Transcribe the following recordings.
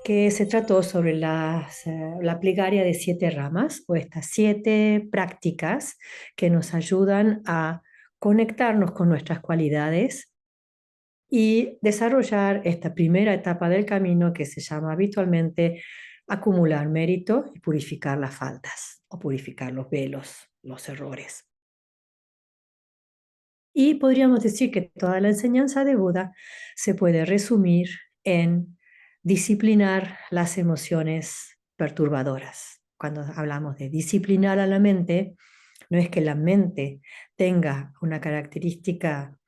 que se trató sobre la plegaria de 7 ramas o estas 7 prácticas que nos ayudan a conectarnos con nuestras cualidades y desarrollar esta primera etapa del camino que se llama habitualmente acumular mérito y purificar las faltas o purificar los velos, los errores. Y podríamos decir que toda la enseñanza de Buda se puede resumir en disciplinar las emociones perturbadoras. Cuando hablamos de disciplinar a la mente, no es que la mente tenga una característica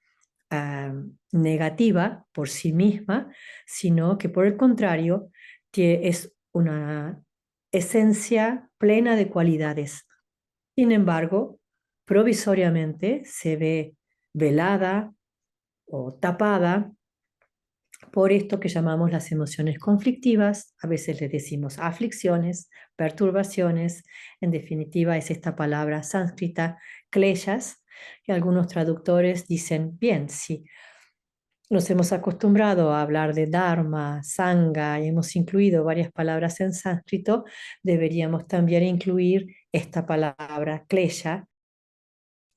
negativa por sí misma, sino que por el contrario es una esencia plena de cualidades. Sin embargo, provisoriamente se ve velada o tapada por esto que llamamos las emociones conflictivas, a veces le decimos aflicciones, perturbaciones, en definitiva es esta palabra sánscrita, kleshas, y algunos traductores dicen, bien, si nos hemos acostumbrado a hablar de dharma, sangha, y hemos incluido varias palabras en sánscrito, deberíamos también incluir esta palabra klesha,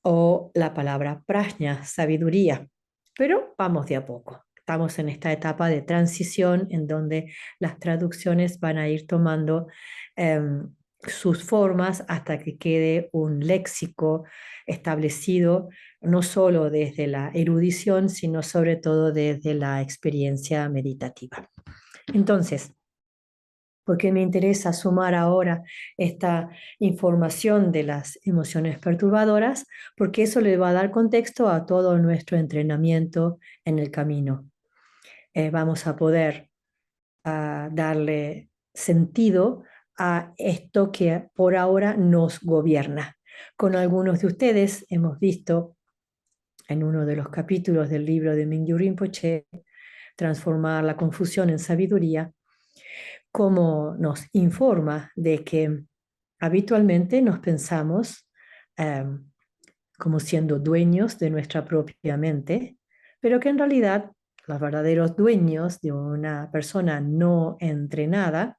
o la palabra prajna, sabiduría. Pero vamos de a poco. Estamos en esta etapa de transición en donde las traducciones van a ir tomando sus formas hasta que quede un léxico establecido, no solo desde la erudición, sino sobre todo desde la experiencia meditativa. Entonces, porque me interesa sumar ahora esta información de las emociones perturbadoras, porque eso le va a dar contexto a todo nuestro entrenamiento en el camino. Vamos a poder darle sentido a esto que por ahora nos gobierna. Con algunos de ustedes hemos visto en uno de los capítulos del libro de Mingyur Rinpoche, Transformar la confusión en sabiduría, cómo nos informa de que habitualmente nos pensamos eh, como siendo dueños de nuestra propia mente, pero que en realidad los verdaderos dueños de una persona no entrenada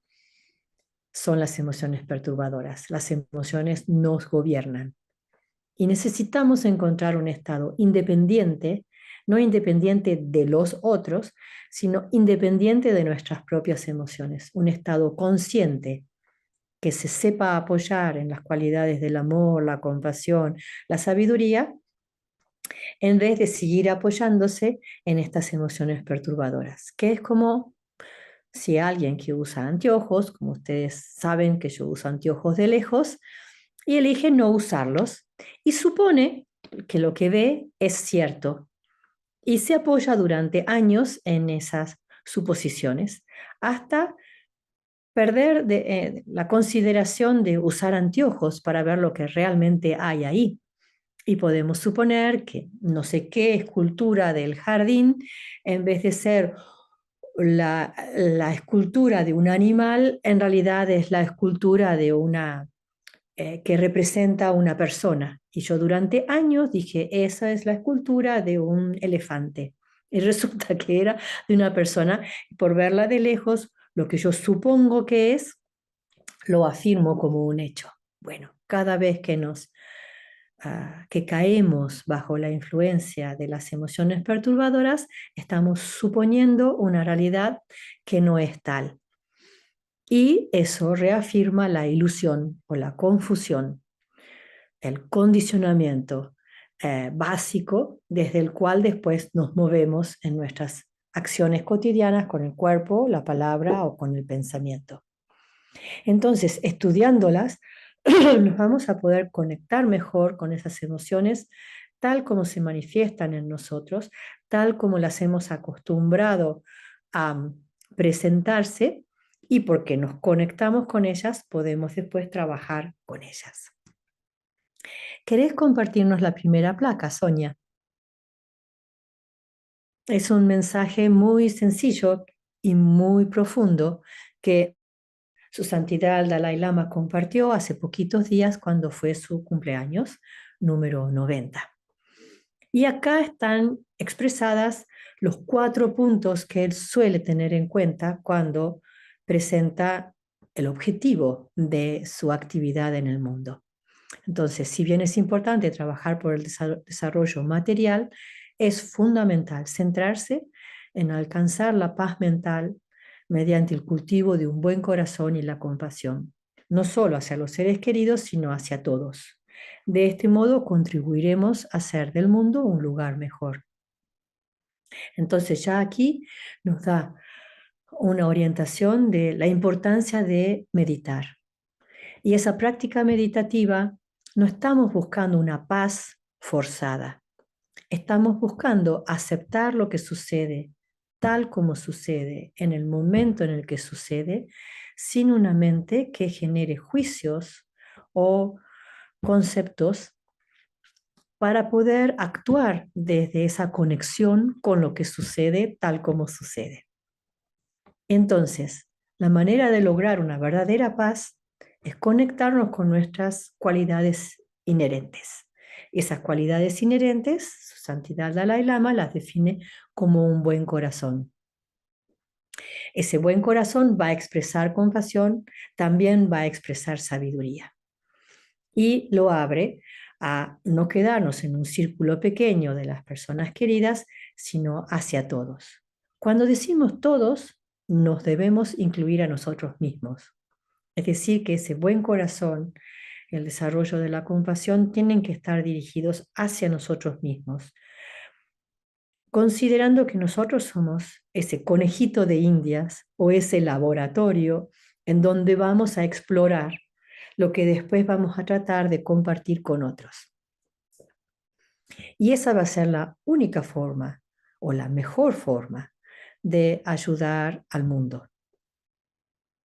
son las emociones perturbadoras. Las emociones nos gobiernan. Y necesitamos encontrar un estado independiente, no independiente de los otros, sino independiente de nuestras propias emociones, un estado consciente que se sepa apoyar en las cualidades del amor, la compasión, la sabiduría, en vez de seguir apoyándose en estas emociones perturbadoras, que es como si alguien que usa anteojos, como ustedes saben que yo uso anteojos de lejos, y elige no usarlos y supone que lo que ve es cierto y se apoya durante años en esas suposiciones hasta perder la consideración de usar anteojos para ver lo que realmente hay ahí. Y podemos suponer que no sé qué escultura del jardín, en vez de ser la escultura de un animal, en realidad es la escultura de una que representa a una persona. Y yo durante años dije, esa es la escultura de un elefante. Y resulta que era de una persona, y por verla de lejos, lo que yo supongo que es, lo afirmo como un hecho. Bueno, cada vez que caemos bajo la influencia de las emociones perturbadoras, estamos suponiendo una realidad que no es tal. Y eso reafirma la ilusión o la confusión, el condicionamiento básico desde el cual después nos movemos en nuestras acciones cotidianas con el cuerpo, la palabra o con el pensamiento. Entonces, estudiándolas, nos vamos a poder conectar mejor con esas emociones tal como se manifiestan en nosotros, tal como las hemos acostumbrado a presentarse, y porque nos conectamos con ellas, podemos después trabajar con ellas. ¿Querés compartirnos la primera placa, Sonia? Es un mensaje muy sencillo y muy profundo que Su Santidad el Dalai Lama compartió hace poquitos días cuando fue su cumpleaños número 90. Y acá están expresadas los 4 puntos que él suele tener en cuenta cuando presenta el objetivo de su actividad en el mundo. Entonces, si bien es importante trabajar por el desarrollo material, es fundamental centrarse en alcanzar la paz mental mediante el cultivo de un buen corazón y la compasión, no solo hacia los seres queridos, sino hacia todos. De este modo contribuiremos a hacer del mundo un lugar mejor. Entonces ya aquí nos da una orientación de la importancia de meditar. Y esa práctica meditativa no estamos buscando una paz forzada, estamos buscando aceptar lo que sucede tal como sucede, en el momento en el que sucede, sin una mente que genere juicios o conceptos para poder actuar desde esa conexión con lo que sucede tal como sucede. Entonces, la manera de lograr una verdadera paz es conectarnos con nuestras cualidades inherentes. Esas cualidades inherentes, su santidad Dalai Lama las define como un buen corazón. Ese buen corazón va a expresar compasión, también va a expresar sabiduría. Y lo abre a no quedarnos en un círculo pequeño de las personas queridas, sino hacia todos. Cuando decimos todos, nos debemos incluir a nosotros mismos. Es decir, que ese buen corazón, el desarrollo de la compasión, tienen que estar dirigidos hacia nosotros mismos, considerando que nosotros somos ese conejito de Indias o ese laboratorio en donde vamos a explorar lo que después vamos a tratar de compartir con otros. Y esa va a ser la única forma o la mejor forma de ayudar al mundo.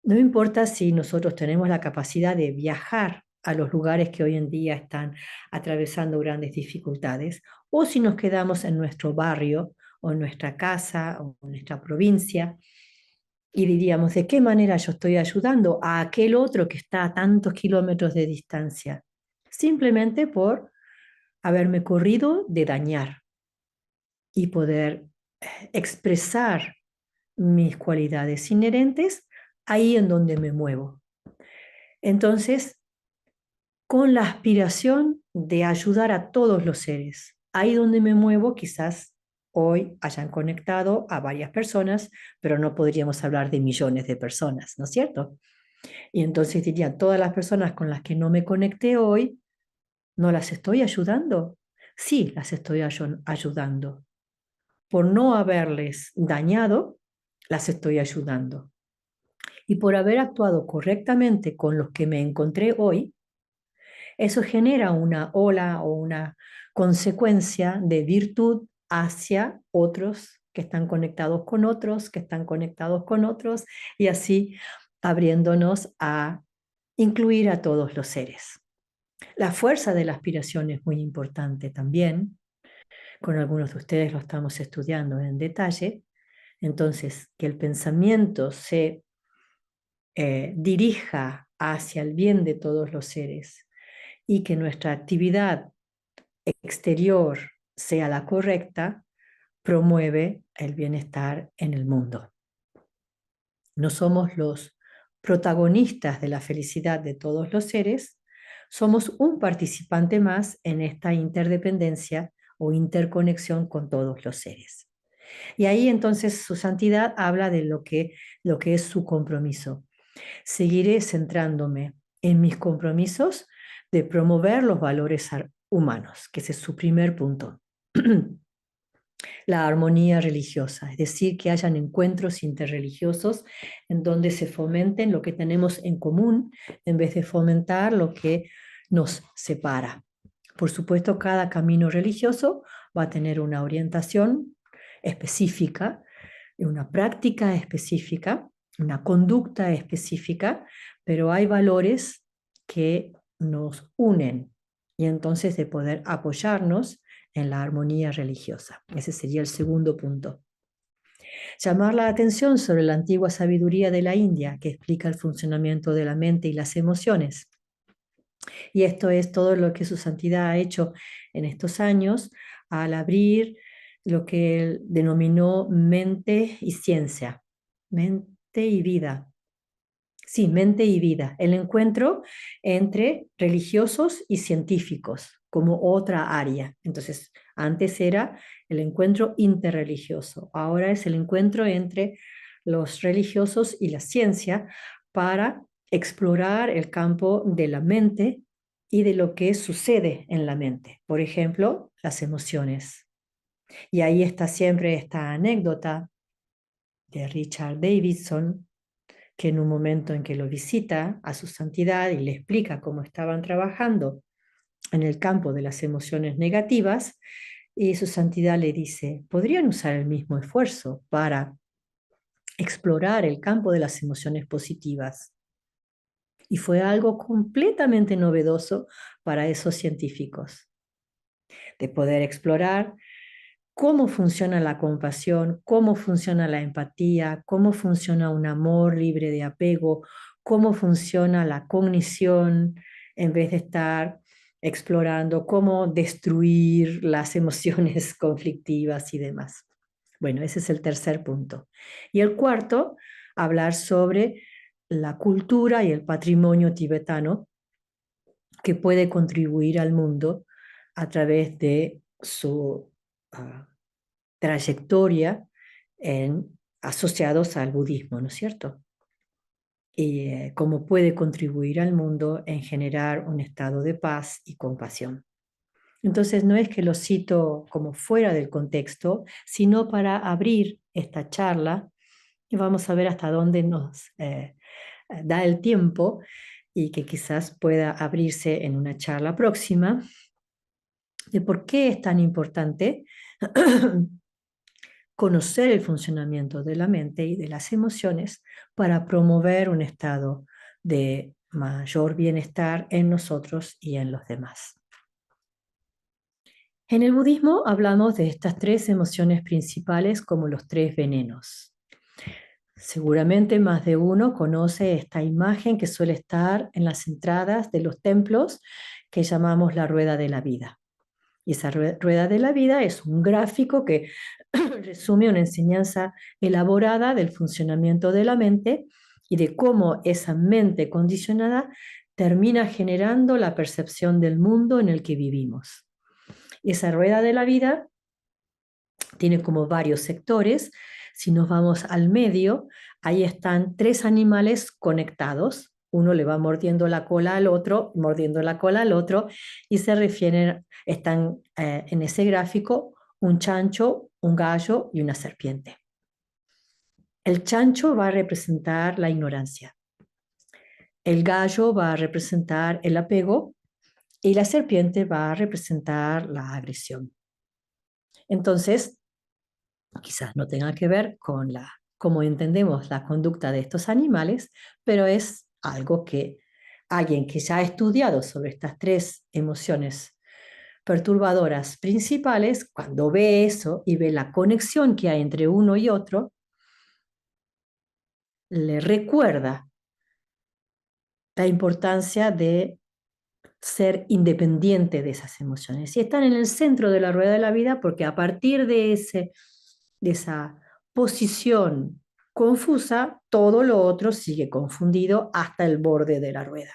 No importa si nosotros tenemos la capacidad de viajar a los lugares que hoy en día están atravesando grandes dificultades, o si nos quedamos en nuestro barrio o en nuestra casa o en nuestra provincia y diríamos, ¿de qué manera yo estoy ayudando a aquel otro que está a tantos kilómetros de distancia? Simplemente por haberme corrido de dañar y poder expresar mis cualidades inherentes ahí en donde me muevo. Entonces, con la aspiración de ayudar a todos los seres, ahí donde me muevo, quizás hoy hayan conectado a varias personas, pero no podríamos hablar de millones de personas, ¿no es cierto? Y entonces diría, todas las personas con las que no me conecté hoy, ¿no las estoy ayudando? Sí, las estoy ayudando. Por no haberles dañado, las estoy ayudando. Y por haber actuado correctamente con los que me encontré hoy, eso genera una ola o una consecuencia de virtud hacia otros que están conectados con otros, que están conectados con otros, y así abriéndonos a incluir a todos los seres. La fuerza de la aspiración es muy importante también. Con algunos de ustedes lo estamos estudiando en detalle. Entonces, que el pensamiento se dirija hacia el bien de todos los seres y que nuestra actividad exterior sea la correcta, promueve el bienestar en el mundo. No somos los protagonistas de la felicidad de todos los seres, somos un participante más en esta interdependencia o interconexión con todos los seres. Y ahí entonces su santidad habla de lo que es su compromiso. Seguiré centrándome en mis compromisos de promover los valores humanos, que ese es su primer punto. La armonía religiosa, es decir, que hayan encuentros interreligiosos en donde se fomenten lo que tenemos en común en vez de fomentar lo que nos separa. Por supuesto, cada camino religioso va a tener una orientación específica, una práctica específica, una conducta específica, pero hay valores que nos unen y entonces de poder apoyarnos en la armonía religiosa. Ese sería el segundo punto. Llamar la atención sobre la antigua sabiduría de la India que explica el funcionamiento de la mente y las emociones. Y esto es todo lo que su santidad ha hecho en estos años al abrir lo que él denominó mente y ciencia, mente y vida. Sí, mente y vida, el encuentro entre religiosos y científicos como otra área. Entonces, antes era el encuentro interreligioso, ahora es el encuentro entre los religiosos y la ciencia para explorar el campo de la mente y de lo que sucede en la mente. Por ejemplo, las emociones. Y ahí está siempre esta anécdota de Richard Davidson, que en un momento en que lo visita a su santidad y le explica cómo estaban trabajando en el campo de las emociones negativas, y su santidad le dice, podrían usar el mismo esfuerzo para explorar el campo de las emociones positivas. Y fue algo completamente novedoso para esos científicos, de poder explorar cómo funciona la compasión, cómo funciona la empatía, cómo funciona un amor libre de apego, cómo funciona la cognición, en vez de estar explorando cómo destruir las emociones conflictivas y demás. Bueno, ese es el tercer punto. Y el cuarto, hablar sobre la cultura y el patrimonio tibetano que puede contribuir al mundo a través de su trayectoria asociados al budismo, ¿no es cierto? Y cómo puede contribuir al mundo en generar un estado de paz y compasión. Entonces, no es que lo cito como fuera del contexto, sino para abrir esta charla y vamos a ver hasta dónde nos da el tiempo y que quizás pueda abrirse en una charla próxima de por qué es tan importante conocer el funcionamiento de la mente y de las emociones para promover un estado de mayor bienestar en nosotros y en los demás. En el budismo hablamos de estas tres emociones principales como los tres venenos. Seguramente más de uno conoce esta imagen que suele estar en las entradas de los templos que llamamos la rueda de la vida. Y esa rueda de la vida es un gráfico que resume una enseñanza elaborada del funcionamiento de la mente y de cómo esa mente condicionada termina generando la percepción del mundo en el que vivimos. Esa rueda de la vida tiene como varios sectores. Si nos vamos al medio, ahí están tres animales conectados. Uno le va mordiendo la cola al otro, mordiendo la cola al otro, y se refieren, están en ese gráfico, un chancho, un gallo y una serpiente. El chancho va a representar la ignorancia. El gallo va a representar el apego y la serpiente va a representar la agresión. Entonces, quizás no tenga que ver con cómo entendemos la conducta de estos animales, pero es algo que alguien que ya ha estudiado sobre estas tres emociones perturbadoras principales, cuando ve eso y ve la conexión que hay entre uno y otro, le recuerda la importancia de ser independiente de esas emociones. Y están en el centro de la rueda de la vida porque a partir de esa posición confusa, todo lo otro sigue confundido hasta el borde de la rueda.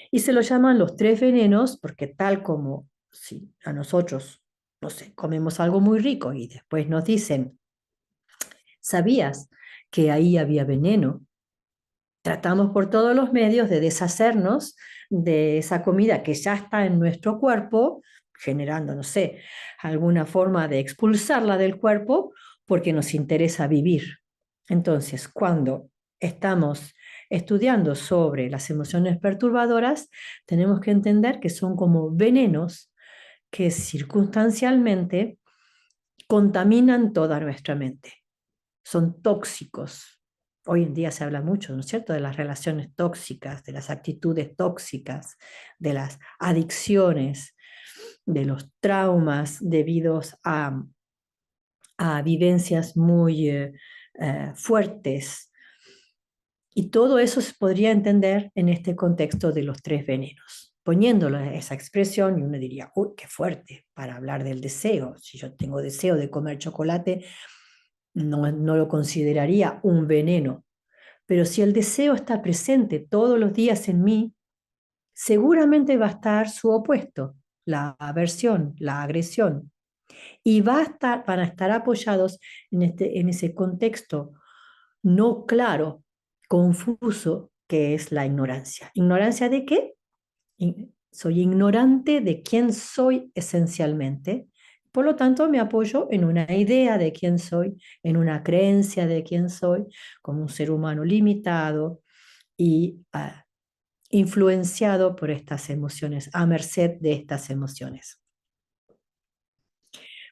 Y se lo llaman los tres venenos porque tal como si a nosotros, no sé, comemos algo muy rico y después nos dicen, ¿sabías que ahí había veneno? Tratamos por todos los medios de deshacernos de esa comida que ya está en nuestro cuerpo, generando, no sé, alguna forma de expulsarla del cuerpo porque nos interesa vivir. Entonces, cuando estamos estudiando sobre las emociones perturbadoras, tenemos que entender que son como venenos que circunstancialmente contaminan toda nuestra mente. Son tóxicos. Hoy en día se habla mucho, ¿no es cierto?, de las relaciones tóxicas, de las actitudes tóxicas, de las adicciones, de los traumas debidos a vivencias muy fuertes. Y todo eso se podría entender en este contexto de los tres venenos. poniéndolo en esa expresión, y uno diría, uy, qué fuerte para hablar del deseo. Si yo tengo deseo de comer chocolate, no lo consideraría un veneno. Pero si el deseo está presente todos los días en mí, seguramente va a estar su opuesto, la aversión, la agresión. Y van a estar apoyados en ese contexto no claro, confuso, que es la ignorancia. ¿Ignorancia de qué? Soy ignorante de quién soy esencialmente. Por lo tanto, me apoyo en una idea de quién soy, en una creencia de quién soy, como un ser humano limitado y influenciado por estas emociones, a merced de estas emociones.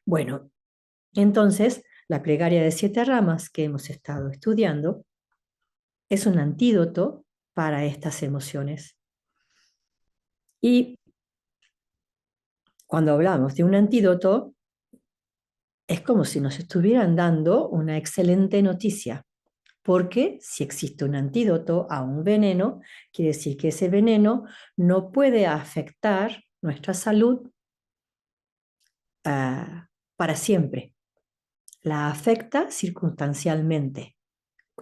Bueno, entonces, la plegaria de 7 ramas que hemos estado estudiando es un antídoto para estas emociones. Y cuando hablamos de un antídoto, es como si nos estuvieran dando una excelente noticia, porque si existe un antídoto a un veneno, quiere decir que ese veneno no puede afectar nuestra salud para siempre. La afecta circunstancialmente.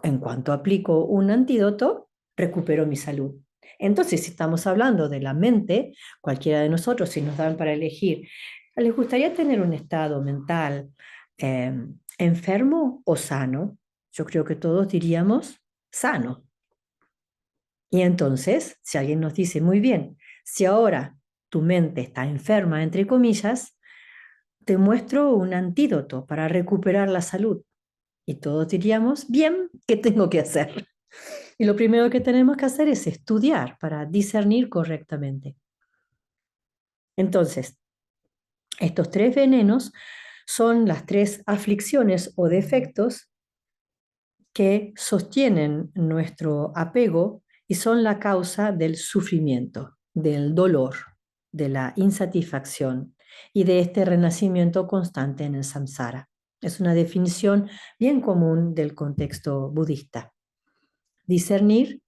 En cuanto aplico un antídoto, recupero mi salud. Entonces, si estamos hablando de la mente, cualquiera de nosotros, si nos dan para elegir, ¿les gustaría tener un estado mental eh, enfermo o sano? Yo creo que todos diríamos sano. Y entonces, si alguien nos dice, muy bien, si ahora tu mente está enferma, entre comillas, te muestro un antídoto para recuperar la salud. Y todos diríamos, bien, ¿qué tengo que hacer? Y lo primero que tenemos que hacer es estudiar para discernir correctamente. Entonces, estos 3 venenos son las 3 aflicciones o defectos que sostienen nuestro apego y son la causa del sufrimiento, del dolor, de la insatisfacción y de este renacimiento constante en el samsara. Es una definición bien común del contexto budista. Discernir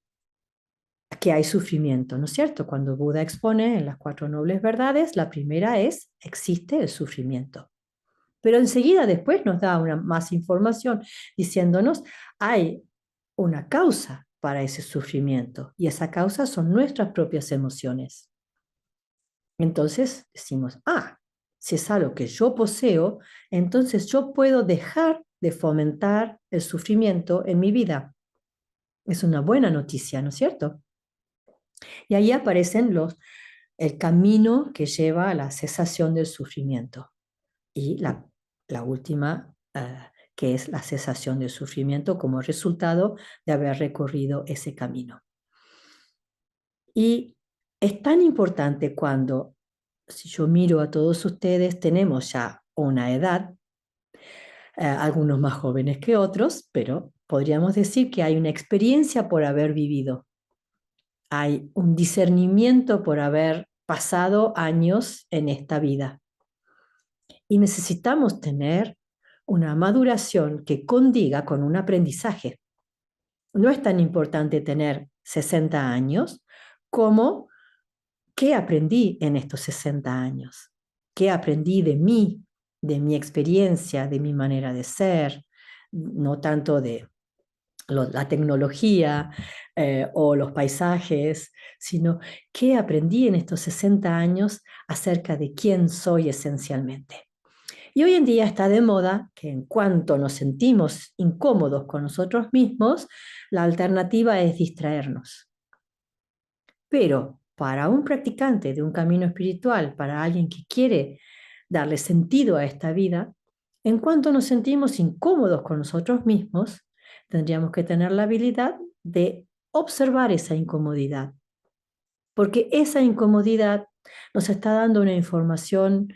que hay sufrimiento, ¿no es cierto? Cuando Buda expone en las 4 nobles verdades, la primera es, existe el sufrimiento. Pero enseguida después nos da más información diciéndonos, hay una causa para ese sufrimiento y esa causa son nuestras propias emociones. Entonces decimos, si es algo que yo poseo, entonces yo puedo dejar de fomentar el sufrimiento en mi vida. Es una buena noticia, ¿no es cierto? Y ahí aparecen el camino que lleva a la cesación del sufrimiento. Y la última, que es la cesación del sufrimiento como resultado de haber recorrido ese camino. Y es tan importante cuando, si yo miro a todos ustedes, tenemos ya una edad, algunos más jóvenes que otros, pero podríamos decir que hay una experiencia por haber vivido. Hay un discernimiento por haber pasado años en esta vida. Y necesitamos tener una maduración que condiga con un aprendizaje. No es tan importante tener 60 años como qué aprendí en estos 60 años, qué aprendí de mi experiencia, de mi manera de ser, no tanto de la tecnología o los paisajes, sino qué aprendí en estos 60 años acerca de quién soy esencialmente. Y hoy en día está de moda que en cuanto nos sentimos incómodos con nosotros mismos, la alternativa es distraernos. Pero para un practicante de un camino espiritual, para alguien que quiere darle sentido a esta vida, en cuanto nos sentimos incómodos con nosotros mismos, tendríamos que tener la habilidad de observar esa incomodidad, porque esa incomodidad nos está dando una información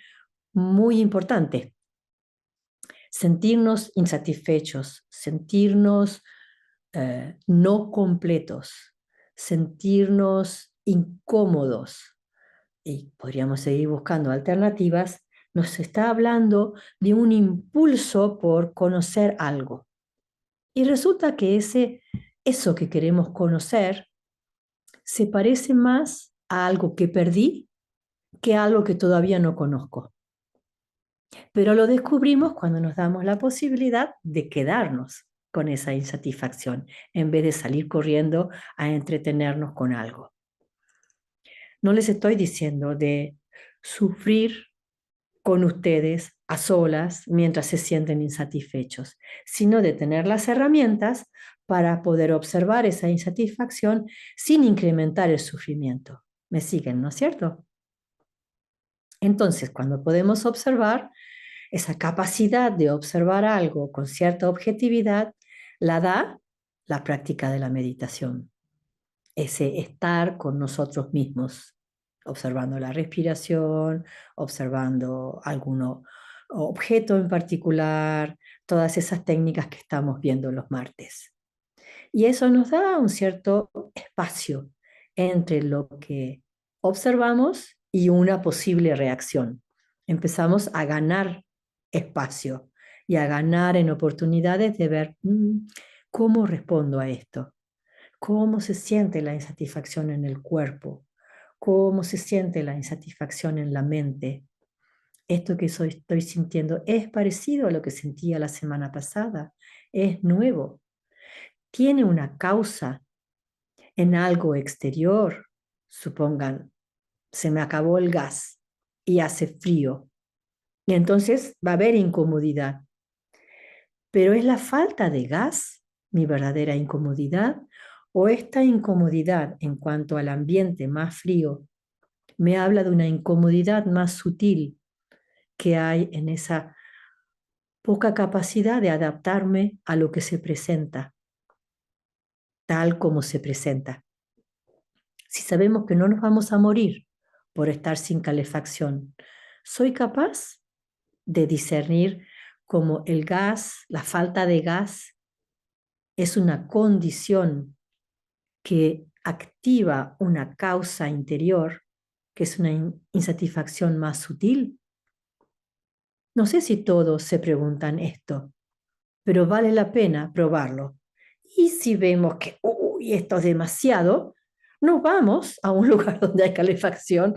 muy importante. Sentirnos insatisfechos, sentirnos no completos, sentirnos incómodos, y podríamos seguir buscando alternativas, nos está hablando de un impulso por conocer algo. Y resulta que eso que queremos conocer se parece más a algo que perdí que a algo que todavía no conozco. Pero lo descubrimos cuando nos damos la posibilidad de quedarnos con esa insatisfacción en vez de salir corriendo a entretenernos con algo. No les estoy diciendo de sufrir con ustedes a solas mientras se sienten insatisfechos, sino de tener las herramientas para poder observar esa insatisfacción sin incrementar el sufrimiento. ¿Me siguen, no es cierto? Entonces, cuando podemos observar, esa capacidad de observar algo con cierta objetividad la da la práctica de la meditación, ese estar con nosotros mismos, observando la respiración, observando algún objeto en particular, todas esas técnicas que estamos viendo los martes. Y eso nos da un cierto espacio entre lo que observamos y una posible reacción. Empezamos a ganar espacio y a ganar en oportunidades de ver cómo respondo a esto, cómo se siente la insatisfacción en el cuerpo, cómo se siente la insatisfacción en la mente. Esto que estoy sintiendo es parecido a lo que sentía la semana pasada, es nuevo, tiene una causa en algo exterior. Supongan, se me acabó el gas y hace frío. Y entonces va a haber incomodidad. Pero ¿es la falta de gas mi verdadera incomodidad? ¿O esta incomodidad en cuanto al ambiente más frío me habla de una incomodidad más sutil que hay en esa poca capacidad de adaptarme a lo que se presenta, tal como se presenta? Si sabemos que no nos vamos a morir por estar sin calefacción, ¿soy capaz de discernir cómo el gas, la falta de gas, es una condición que activa una causa interior, que es una insatisfacción más sutil? No sé si todos se preguntan esto, pero vale la pena probarlo. Y si vemos que, uy, esto es demasiado, nos vamos a un lugar donde hay calefacción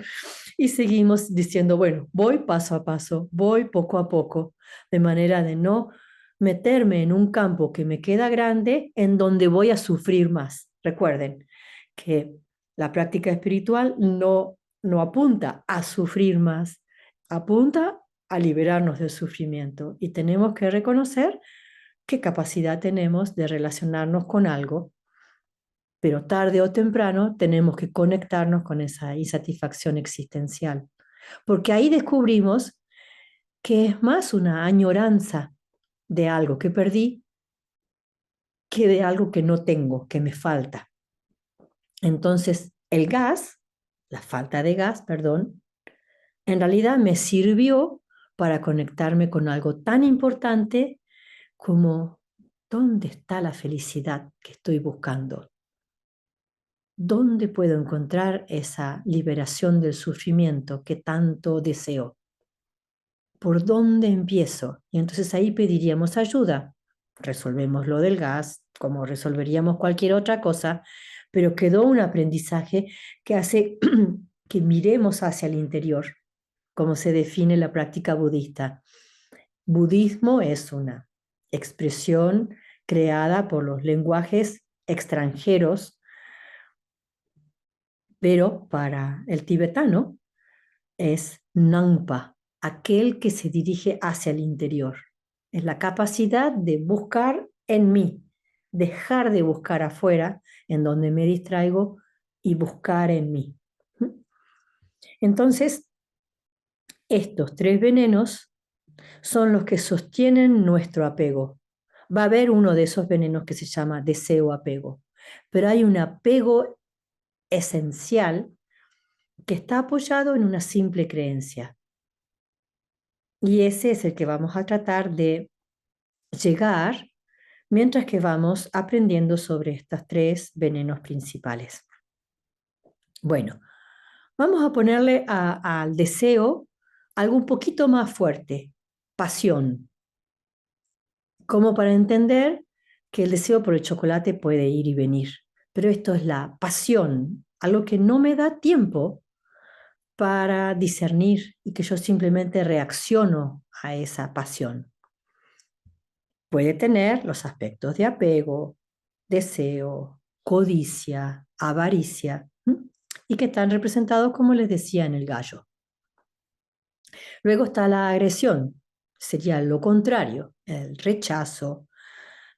y seguimos diciendo, bueno, voy paso a paso, voy poco a poco, de manera de no meterme en un campo que me queda grande en donde voy a sufrir más. Recuerden que la práctica espiritual no apunta a sufrir más, apunta a liberarnos del sufrimiento y tenemos que reconocer qué capacidad tenemos de relacionarnos con algo, pero tarde o temprano tenemos que conectarnos con esa insatisfacción existencial, porque ahí descubrimos que es más una añoranza de algo que perdí que de algo que no tengo, que me falta. Entonces, el gas, la falta de gas, perdón, en realidad me sirvió para conectarme con algo tan importante como ¿dónde está la felicidad que estoy buscando? ¿Dónde puedo encontrar esa liberación del sufrimiento que tanto deseo? ¿Por dónde empiezo? Y entonces ahí pediríamos ayuda. Resolvemos lo del gas, como resolveríamos cualquier otra cosa, pero quedó un aprendizaje que hace que miremos hacia el interior, como se define la práctica budista. Budismo es una expresión creada por los lenguajes extranjeros, pero para el tibetano es Nangpa, aquel que se dirige hacia el interior. Es la capacidad de buscar en mí, dejar de buscar afuera, en donde me distraigo, y buscar en mí. Entonces, estos tres venenos son los que sostienen nuestro apego. Va a haber uno de esos venenos que se llama deseo-apego, pero hay un apego esencial que está apoyado en una simple creencia. Y ese es el que vamos a tratar de llegar mientras que vamos aprendiendo sobre estos tres venenos principales. Bueno, vamos a ponerle al deseo algo un poquito más fuerte, pasión, como para entender que el deseo por el chocolate puede ir y venir, pero esto es la pasión algo que no me da tiempo para discernir y que yo simplemente reacciono a esa pasión. Puede tener los aspectos de apego, deseo, codicia, avaricia, y que están representados, como les decía, en el gallo. Luego está la agresión, sería lo contrario, el rechazo.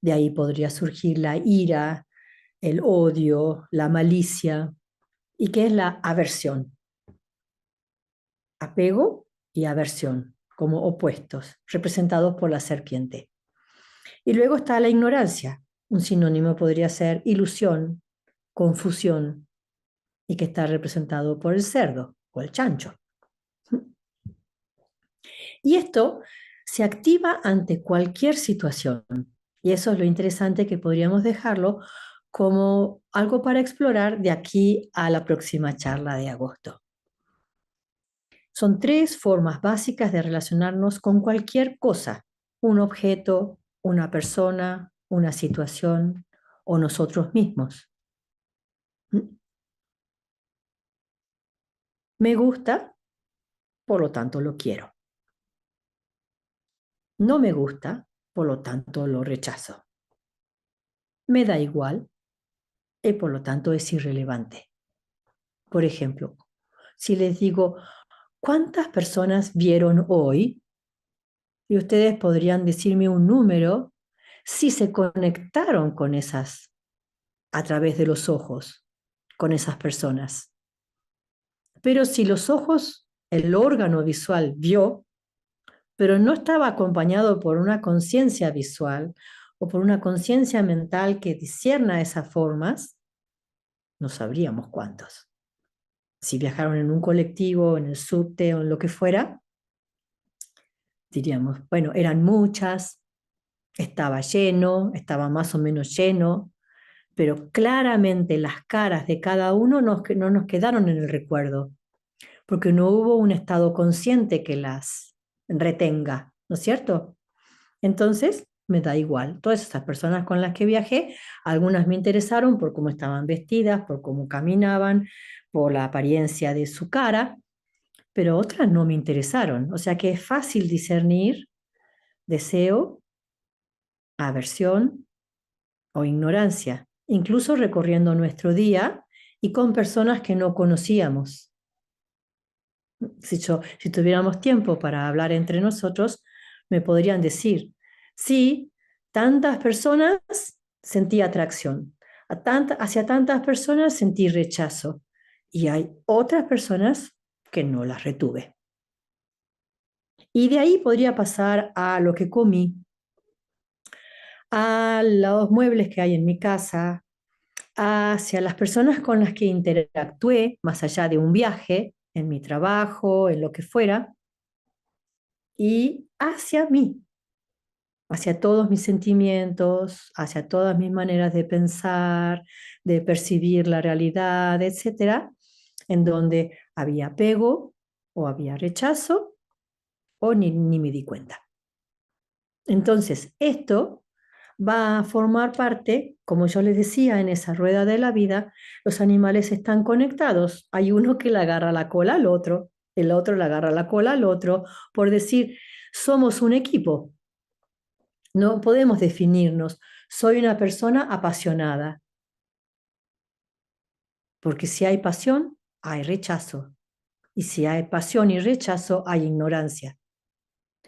De ahí podría surgir la ira, el odio, la malicia, y que es la aversión. Apego y aversión, como opuestos, representados por la serpiente. Y luego está la ignorancia. Un sinónimo podría ser ilusión, confusión, y que está representado por el cerdo o el chancho. Y esto se activa ante cualquier situación. Y eso es lo interesante, que podríamos dejarlo como algo para explorar de aquí a la próxima charla de agosto. Son 3 formas básicas de relacionarnos con cualquier cosa: un objeto, una persona, una situación o nosotros mismos. Me gusta, por lo tanto lo quiero. No me gusta, por lo tanto lo rechazo. Me da igual y por lo tanto es irrelevante. Por ejemplo, si les digo, ¿cuántas personas vieron hoy? Y ustedes podrían decirme un número si se conectaron con esas, a través de los ojos, con esas personas. Pero si los ojos, el órgano visual vio, pero no estaba acompañado por una conciencia visual o por una conciencia mental que discierna esas formas, no sabríamos cuántos. Si viajaron en un colectivo, en el subte o en lo que fuera, diríamos, bueno, eran muchas, estaba lleno, estaba más o menos lleno, pero claramente las caras de cada uno no nos quedaron en el recuerdo, porque no hubo un estado consciente que las retenga, ¿no es cierto? Entonces, me da igual. Todas esas personas con las que viajé, algunas me interesaron por cómo estaban vestidas, por cómo caminaban, por la apariencia de su cara, pero otras no me interesaron. O sea que es fácil discernir deseo, aversión o ignorancia, incluso recorriendo nuestro día y con personas que no conocíamos. Si tuviéramos tiempo para hablar entre nosotros, me podrían decir, sí, tantas personas sentí atracción, hacia tantas personas sentí rechazo, y hay otras personas que no las retuve. Y de ahí podría pasar a lo que comí, a los muebles que hay en mi casa, hacia las personas con las que interactué, más allá de un viaje, en mi trabajo, en lo que fuera, y hacia mí, hacia todos mis sentimientos, hacia todas mis maneras de pensar, de percibir la realidad, etcétera, en donde había apego o había rechazo o ni me di cuenta. Entonces, esto va a formar parte, como yo les decía, en esa rueda de la vida. Los animales están conectados. Hay uno que le agarra la cola al otro, el otro le agarra la cola al otro, por decir, somos un equipo. No podemos definirnos, soy una persona apasionada, porque si hay pasión, hay rechazo. Y si hay pasión y rechazo, hay ignorancia.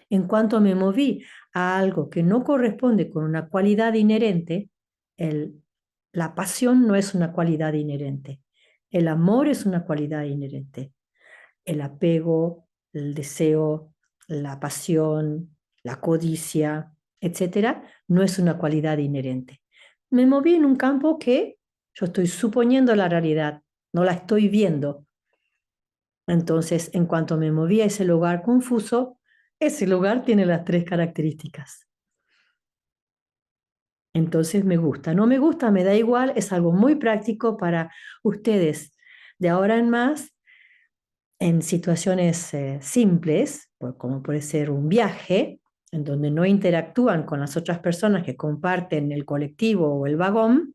En cuanto me moví a algo que no corresponde con una cualidad inherente, la pasión no es una cualidad inherente. El amor es una cualidad inherente. El apego, el deseo, la pasión, la codicia, etcétera, no es una cualidad inherente. Me moví en un campo que yo estoy suponiendo la realidad, no la estoy viendo. Entonces, en cuanto me moví a ese lugar confuso, ese lugar tiene las 3 características. Entonces me gusta, no me gusta, me da igual, es algo muy práctico para ustedes de ahora en más, en situaciones simples, como puede ser un viaje, en donde no interactúan con las otras personas que comparten el colectivo o el vagón,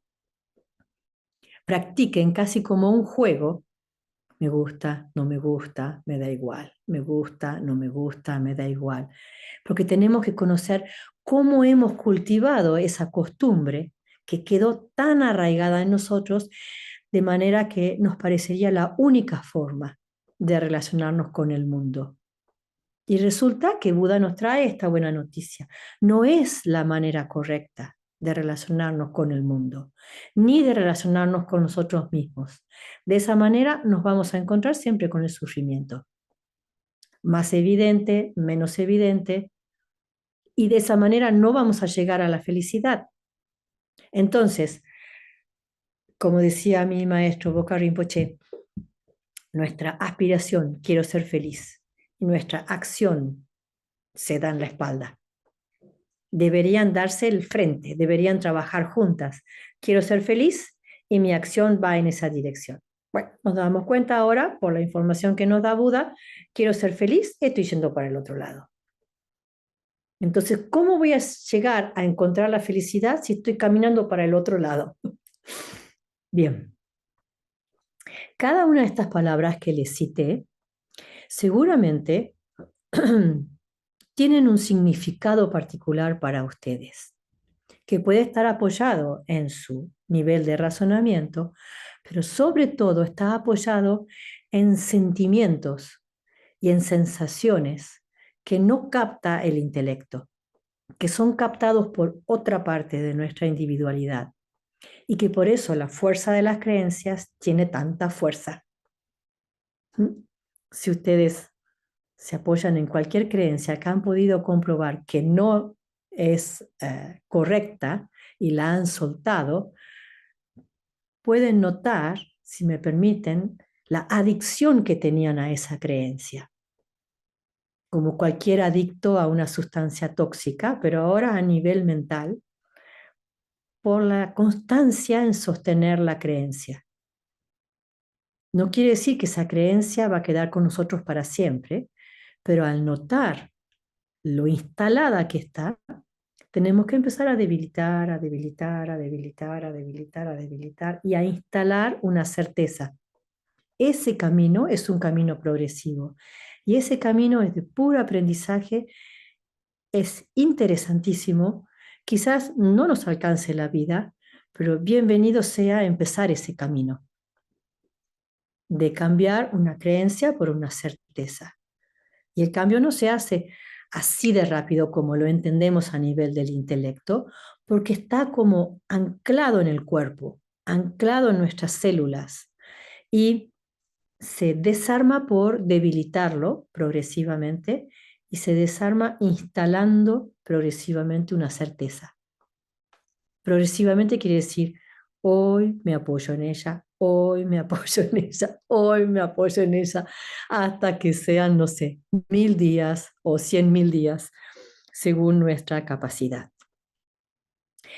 practiquen casi como un juego. Me gusta, no me gusta, me da igual. Me gusta, no me gusta, me da igual. Porque tenemos que conocer cómo hemos cultivado esa costumbre que quedó tan arraigada en nosotros, de manera que nos parecería la única forma de relacionarnos con el mundo. Y resulta que Buda nos trae esta buena noticia. No es la manera correcta de relacionarnos con el mundo, ni de relacionarnos con nosotros mismos. De esa manera nos vamos a encontrar siempre con el sufrimiento, más evidente, menos evidente, y de esa manera no vamos a llegar a la felicidad. Entonces, como decía mi maestro Boka Rinpoche, nuestra aspiración, quiero ser feliz, y nuestra acción se da en la espalda. Deberían darse el frente, deberían trabajar juntas. Quiero ser feliz y mi acción va en esa dirección. Bueno, nos damos cuenta ahora, por la información que nos da Buda, quiero ser feliz, estoy yendo para el otro lado. Entonces, ¿cómo voy a llegar a encontrar la felicidad si estoy caminando para el otro lado? Bien, cada una de estas palabras que les cité seguramente tienen un significado particular para ustedes, que puede estar apoyado en su nivel de razonamiento, pero sobre todo está apoyado en sentimientos y en sensaciones que no capta el intelecto, que son captados por otra parte de nuestra individualidad y que por eso la fuerza de las creencias tiene tanta fuerza. Si ustedes se apoyan en cualquier creencia que han podido comprobar que no es correcta y la han soltado, pueden notar, si me permiten, la adicción que tenían a esa creencia, como cualquier adicto a una sustancia tóxica, pero ahora a nivel mental, por la constancia en sostener la creencia. No quiere decir que esa creencia va a quedar con nosotros para siempre, pero al notar lo instalada que está, tenemos que empezar a debilitar, a debilitar, a debilitar, a debilitar, a debilitar y a instalar una certeza. Ese camino es un camino progresivo y ese camino es de puro aprendizaje, es interesantísimo. Quizás no nos alcance la vida, pero bienvenido sea empezar ese camino de cambiar una creencia por una certeza. Y el cambio no se hace así de rápido como lo entendemos a nivel del intelecto, porque está como anclado en el cuerpo, anclado en nuestras células y se desarma por debilitarlo progresivamente y se desarma instalando progresivamente una certeza. Progresivamente quiere decir, hoy me apoyo en ella, hoy me apoyo en ella, hoy me apoyo en ella, hasta que sean, no sé, 1000 días o 100.000 días, según nuestra capacidad.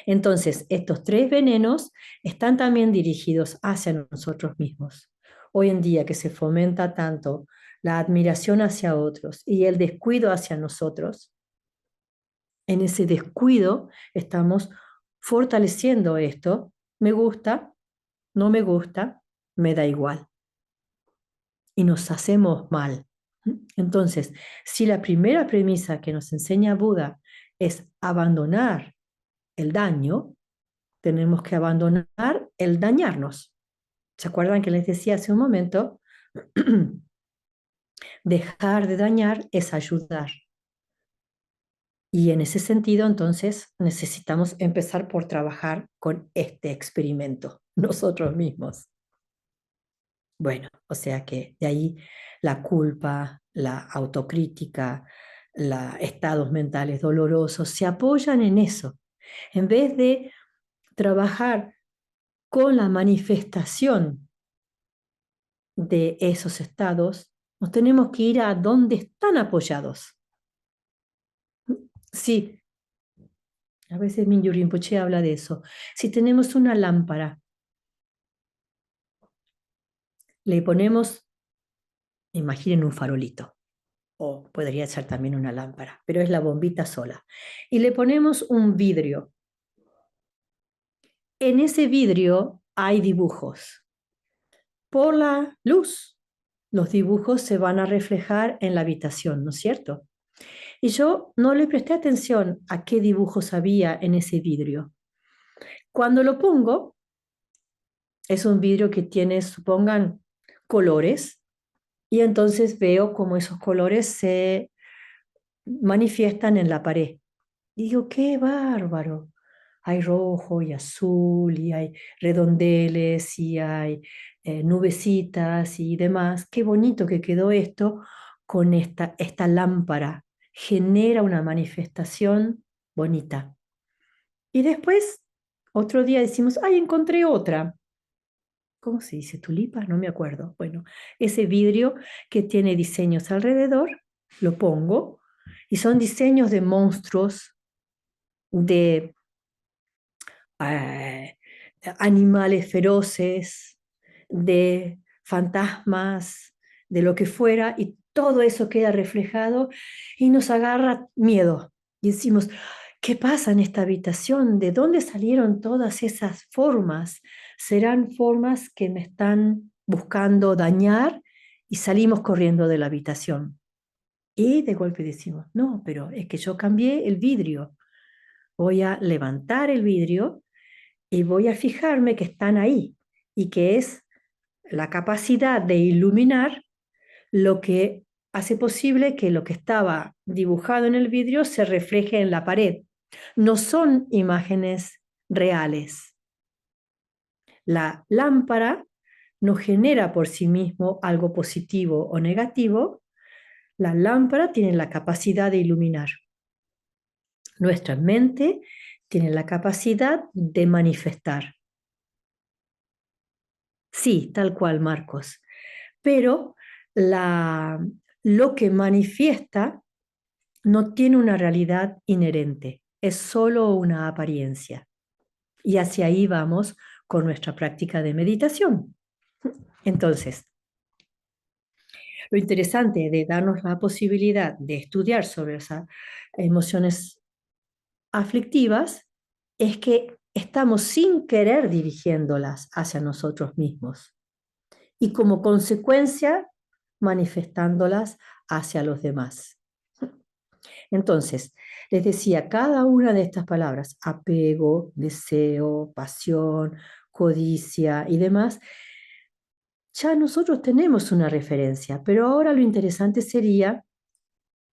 Entonces, estos tres venenos están también dirigidos hacia nosotros mismos. Hoy en día que se fomenta tanto la admiración hacia otros y el descuido hacia nosotros, en ese descuido estamos fortaleciendo esto. Me gusta, no me gusta, me da igual. Y nos hacemos mal. Entonces, si la primera premisa que nos enseña Buda es abandonar el daño, tenemos que abandonar el dañarnos. ¿Se acuerdan que les decía hace un momento? Dejar de dañar es ayudar. Y en ese sentido, entonces, necesitamos empezar por trabajar con este experimento, nosotros mismos. Bueno, o sea que de ahí la culpa, la autocrítica, estados mentales dolorosos se apoyan en eso. En vez de trabajar con la manifestación de esos estados, nos tenemos que ir a donde están apoyados. Sí, a veces Mingyur Rinpoche habla de eso. Si tenemos una lámpara, le ponemos, imaginen un farolito, o podría ser también una lámpara, pero es la bombita sola. Y le ponemos un vidrio. En ese vidrio hay dibujos. Por la luz, los dibujos se van a reflejar en la habitación, ¿no es cierto? Y yo no le presté atención a qué dibujos había en ese vidrio. Cuando lo pongo, es un vidrio que tiene, supongan, colores, y entonces veo cómo esos colores se manifiestan en la pared. Y digo, qué bárbaro. Hay rojo y azul y hay redondeles y hay nubecitas y demás. Qué bonito que quedó esto con esta lámpara. Genera una manifestación bonita. Y después, otro día decimos, ay, encontré otra. ¿Cómo se dice? ¿Tulipa? No me acuerdo. Bueno, ese vidrio que tiene diseños alrededor, lo pongo y son diseños de monstruos, de eh, animales feroces, de fantasmas, de lo que fuera, y todo eso queda reflejado y nos agarra miedo. Y decimos, ¿qué pasa en esta habitación? ¿De dónde salieron todas esas formas? ¿Serán formas que me están buscando dañar? Y salimos corriendo de la habitación. Y de golpe decimos, no, pero es que yo cambié el vidrio. Voy a levantar el vidrio y voy a fijarme que están ahí y que es la capacidad de iluminar lo que hace posible que lo que estaba dibujado en el vidrio se refleje en la pared. No son imágenes reales. La lámpara no genera por sí mismo algo positivo o negativo. La lámpara tiene la capacidad de iluminar. Nuestra mente tiene la capacidad de manifestar. Sí, tal cual, Marcos. Pero la, lo que manifiesta no tiene una realidad inherente, es solo una apariencia. Y hacia ahí vamos con nuestra práctica de meditación. Entonces, lo interesante de darnos la posibilidad de estudiar sobre esas emociones aflictivas es que estamos sin querer dirigiéndolas hacia nosotros mismos y como consecuencia manifestándolas hacia los demás. Entonces, les decía, cada una de estas palabras, apego, deseo, pasión, codicia y demás, ya nosotros tenemos una referencia, pero ahora lo interesante sería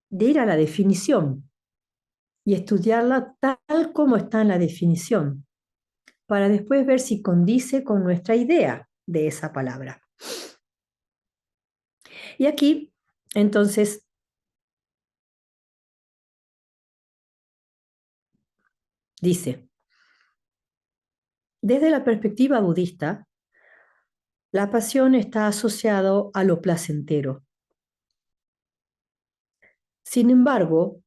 de ir a la definición y estudiarla tal como está en la definición, para después ver si condice con nuestra idea de esa palabra. Y aquí, entonces, dice, desde la perspectiva budista, la pasión está asociado a lo placentero. Sin embargo,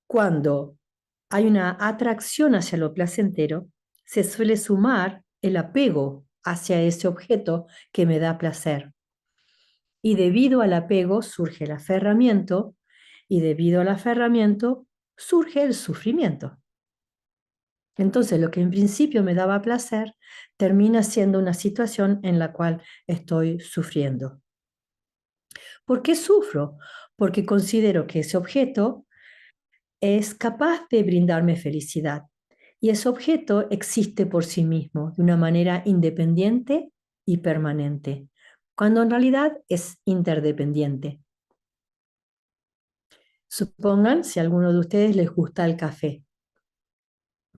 cuando hay una atracción hacia lo placentero, se suele sumar el apego hacia ese objeto que me da placer. Y debido al apego surge el aferramiento y debido al aferramiento surge el sufrimiento. Entonces, lo que en principio me daba placer termina siendo una situación en la cual estoy sufriendo. ¿Por qué sufro? Porque considero que ese objeto es capaz de brindarme felicidad y ese objeto existe por sí mismo de una manera independiente y permanente, cuando en realidad es interdependiente. Supongan si a alguno de ustedes les gusta el café.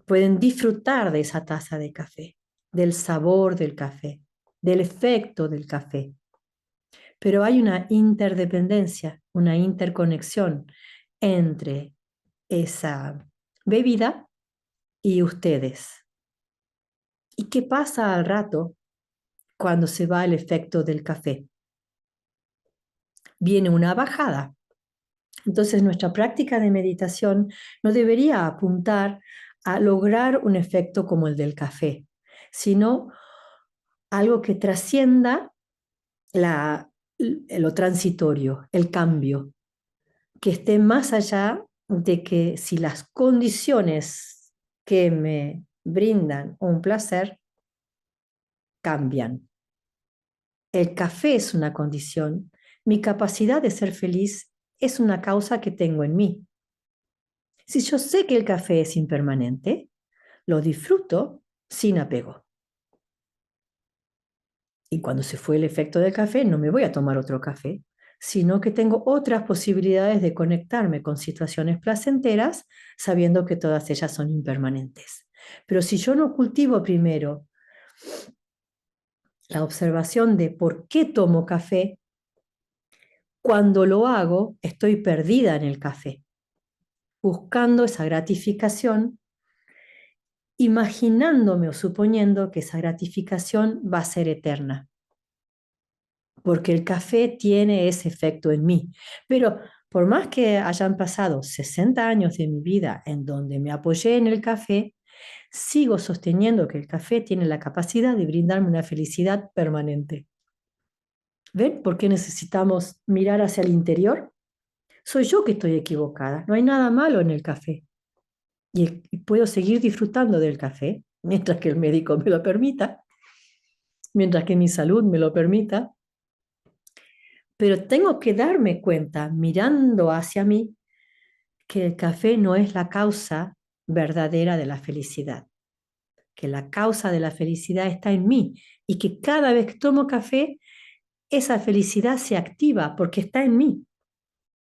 Pueden disfrutar de esa taza de café, del sabor del café, del efecto del café. Pero hay una interdependencia, una interconexión entre esa bebida y ustedes. ¿Y qué pasa al rato cuando se va el efecto del café? Viene una bajada. Entonces nuestra práctica de meditación no debería apuntar a lograr un efecto como el del café, sino algo que trascienda lo transitorio, el cambio, que esté más allá de que si las condiciones que me brindan un placer cambian. El café es una condición. Mi capacidad de ser feliz es una causa que tengo en mí. Si yo sé que el café es impermanente, lo disfruto sin apego. Y cuando se fue el efecto del café, no me voy a tomar otro café, sino que tengo otras posibilidades de conectarme con situaciones placenteras, sabiendo que todas ellas son impermanentes. Pero si yo no cultivo primero la observación de por qué tomo café, cuando lo hago, estoy perdida en el café, buscando esa gratificación, imaginándome o suponiendo que esa gratificación va a ser eterna, porque el café tiene ese efecto en mí. Pero por más que hayan pasado 60 años de mi vida en donde me apoyé en el café, sigo sosteniendo que el café tiene la capacidad de brindarme una felicidad permanente. ¿Ven por qué necesitamos mirar hacia el interior? Soy yo que estoy equivocada. No hay nada malo en el café. Y puedo seguir disfrutando del café mientras que el médico me lo permita, mientras que mi salud me lo permita. Pero tengo que darme cuenta, mirando hacia mí, que el café no es la causa verdadera de la felicidad, que la causa de la felicidad está en mí y que cada vez que tomo café, esa felicidad se activa porque está en mí,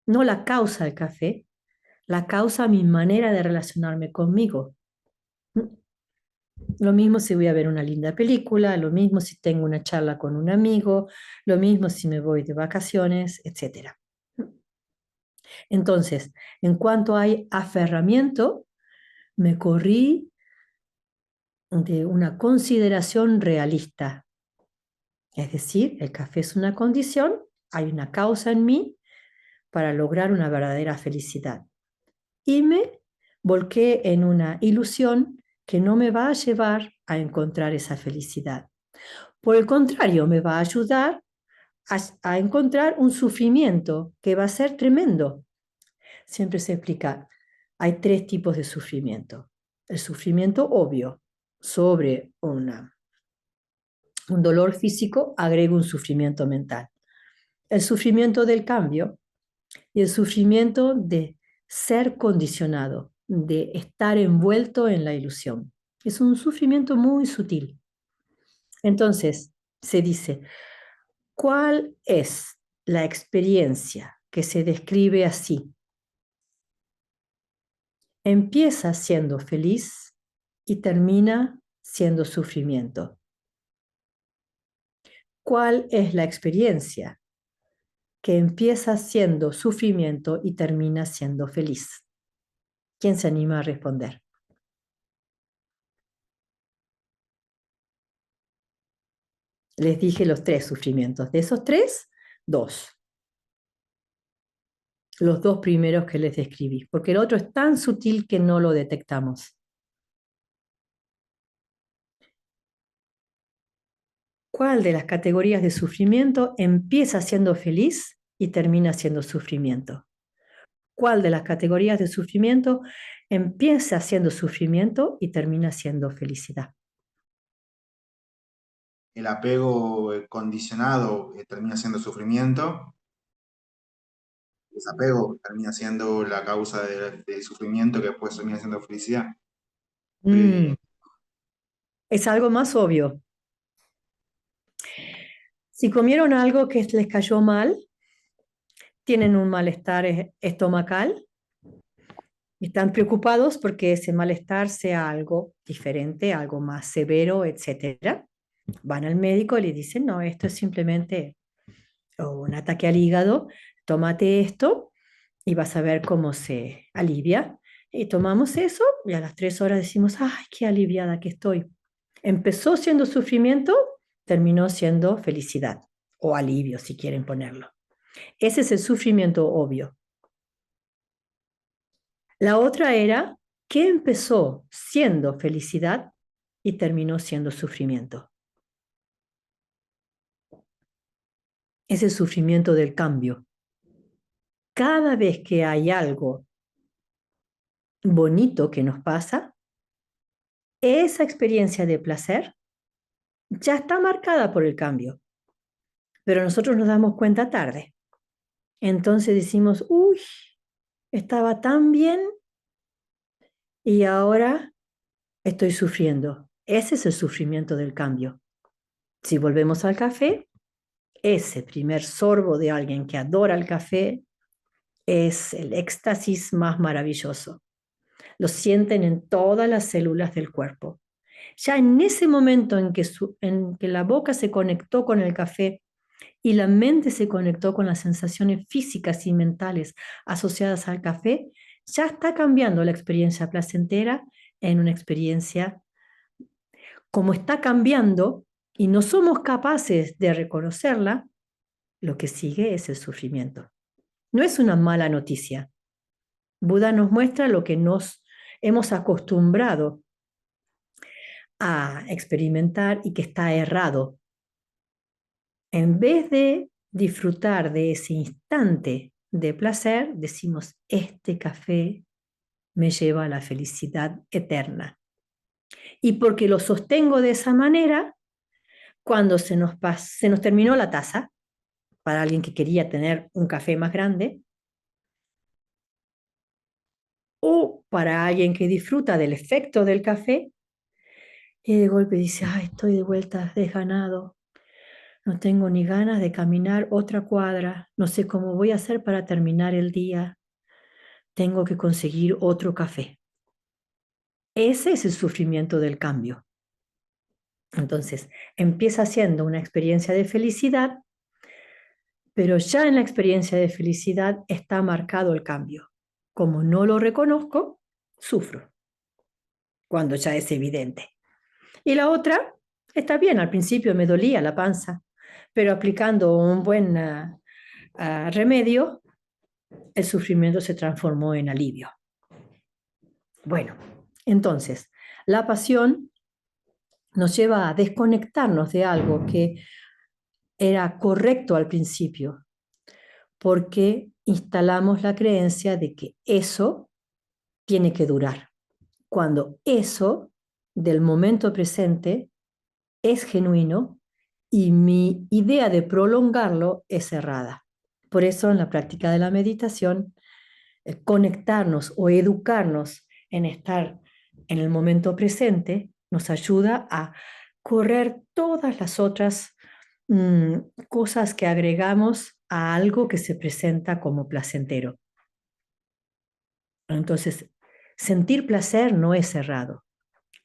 no la causa del café, la causa mi manera de relacionarme conmigo. Lo mismo si voy a ver una linda película, lo mismo si tengo una charla con un amigo, lo mismo si me voy de vacaciones, etcétera. Entonces, en cuanto hay aferramiento, me corrí de una consideración realista. Es decir, el café es una condición, hay una causa en mí para lograr una verdadera felicidad. Y me volqué en una ilusión que no me va a llevar a encontrar esa felicidad. Por el contrario, me va a ayudar a encontrar un sufrimiento que va a ser tremendo. Siempre se explica, hay tres tipos de sufrimiento. El sufrimiento obvio, sobre un dolor físico, agrega un sufrimiento mental. El sufrimiento del cambio y el sufrimiento de ser condicionado, de estar envuelto en la ilusión. Es un sufrimiento muy sutil. Entonces, se dice, ¿cuál es la experiencia que se describe así? Empieza siendo feliz y termina siendo sufrimiento. ¿Cuál es la experiencia que empieza siendo sufrimiento y termina siendo feliz? ¿Quién se anima a responder? Les dije los tres sufrimientos. De esos tres, dos. Los dos primeros que les describí, porque el otro es tan sutil que no lo detectamos. ¿Cuál de las categorías de sufrimiento empieza siendo feliz y termina siendo sufrimiento? ¿Cuál de las categorías de sufrimiento empieza siendo sufrimiento y termina siendo felicidad? El apego condicionado termina siendo sufrimiento, el desapego termina siendo la causa del sufrimiento que después termina siendo felicidad. Mm, es algo más obvio. Si comieron algo que les cayó mal, tienen un malestar estomacal, están preocupados porque ese malestar sea algo diferente, algo más severo, etcétera. Van al médico y le dicen, no, esto es simplemente un ataque al hígado, tómate esto y vas a ver cómo se alivia. Y tomamos eso y a las 3 horas decimos, ay, qué aliviada que estoy. Empezó siendo sufrimiento, terminó siendo felicidad o alivio, si quieren ponerlo. Ese es el sufrimiento obvio. La otra era que empezó siendo felicidad y terminó siendo sufrimiento. Es el sufrimiento del cambio. Cada vez que hay algo bonito que nos pasa, esa experiencia de placer ya está marcada por el cambio, pero nosotros nos damos cuenta tarde. Entonces decimos, uy, estaba tan bien y ahora estoy sufriendo. Ese es el sufrimiento del cambio. Si volvemos al café, ese primer sorbo de alguien que adora el café es el éxtasis más maravilloso. Lo sienten en todas las células del cuerpo. Ya en ese momento en que la boca se conectó con el café y la mente se conectó con las sensaciones físicas y mentales asociadas al café, ya está cambiando la experiencia placentera en una experiencia. Como está cambiando y no somos capaces de reconocerla, lo que sigue es el sufrimiento. No es una mala noticia. Buda nos muestra lo que nos hemos acostumbrado a experimentar y que está errado. En vez de disfrutar de ese instante de placer, decimos, este café me lleva a la felicidad eterna. Y porque lo sostengo de esa manera, cuando se nos terminó la taza, para alguien que quería tener un café más grande, o para alguien que disfruta del efecto del café, y de golpe dice, ay, estoy de vuelta desganado, no tengo ni ganas de caminar otra cuadra, no sé cómo voy a hacer para terminar el día, tengo que conseguir otro café. Ese es el sufrimiento del cambio. Entonces, empieza siendo una experiencia de felicidad, pero ya en la experiencia de felicidad está marcado el cambio. Como no lo reconozco, sufro, cuando ya es evidente. Y la otra, está bien, al principio me dolía la panza, pero aplicando un buen remedio, el sufrimiento se transformó en alivio. Bueno, entonces, la pasión nos lleva a desconectarnos de algo que era correcto al principio, porque instalamos la creencia de que eso tiene que durar, cuando eso del momento presente es genuino y mi idea de prolongarlo es errada. Por eso en la práctica de la meditación, conectarnos o educarnos en estar en el momento presente nos ayuda a correr todas las otras cosas que agregamos a algo que se presenta como placentero. Entonces, sentir placer no es errado.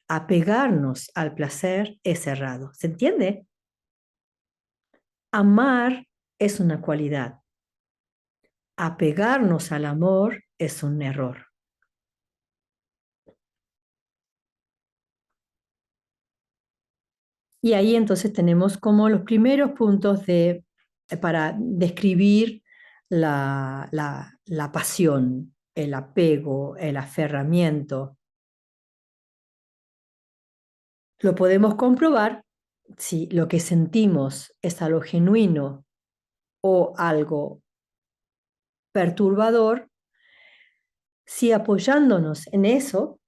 Apegarnos al placer es errado. ¿Se entiende? Amar es una cualidad. Apegarnos al amor es un error. Y ahí entonces tenemos como los primeros puntos para describir la pasión, el apego, el aferramiento. Lo podemos comprobar si lo que sentimos es algo genuino o algo perturbador, si apoyándonos en eso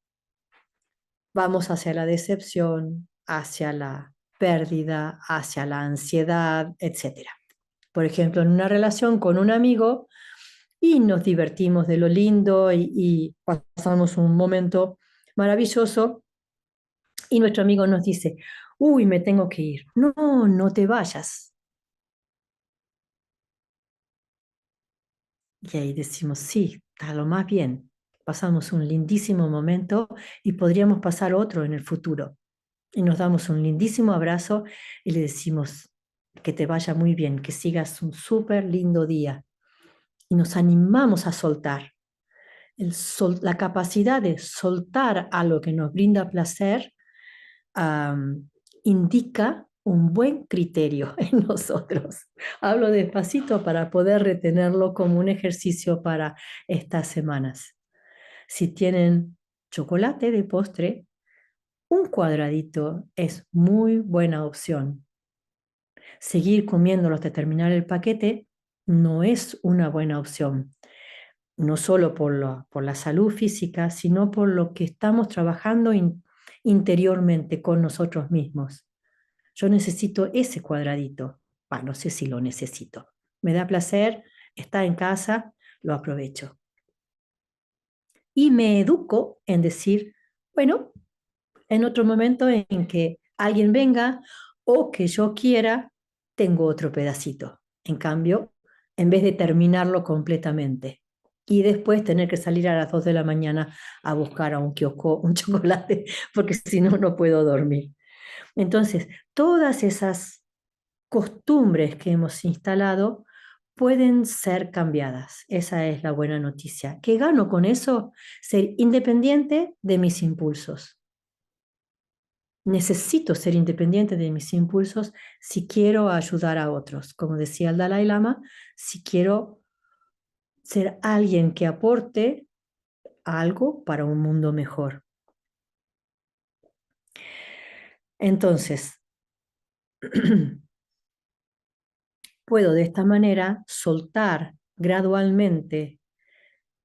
vamos hacia la decepción, hacia la pérdida, hacia la ansiedad, etcétera. Por ejemplo, en una relación con un amigo y nos divertimos de lo lindo y pasamos un momento maravilloso y nuestro amigo nos dice, uy, me tengo que ir. No, no te vayas. Y ahí decimos, sí, está lo más bien. Pasamos un lindísimo momento y podríamos pasar otro en el futuro. Y nos damos un lindísimo abrazo y le decimos que te vaya muy bien, que sigas un súper lindo día. Y nos animamos a soltar. La capacidad de soltar algo que nos brinda placer indica un buen criterio en nosotros. Hablo despacito para poder retenerlo como un ejercicio para estas semanas. Si tienen chocolate de postre, un cuadradito es muy buena opción. Seguir comiéndolo hasta terminar el paquete no es una buena opción, no solo por la salud física, sino por lo que estamos trabajando interiormente con nosotros mismos. Yo necesito ese cuadradito. No sé si lo necesito. Me da placer, está en casa, lo aprovecho. Y me educo en decir, bueno, en otro momento en que alguien venga o que yo quiera, tengo otro pedacito. En cambio, en vez de terminarlo completamente y después tener que salir a las 2 de la mañana a buscar a un kiosco un chocolate, porque si no, no puedo dormir. Entonces, todas esas costumbres que hemos instalado pueden ser cambiadas. Esa es la buena noticia. ¿Qué gano con eso? Ser independiente de mis impulsos. Necesito ser independiente de mis impulsos si quiero ayudar a otros. Como decía el Dalai Lama, si quiero ser alguien que aporte algo para un mundo mejor. Entonces, puedo de esta manera soltar gradualmente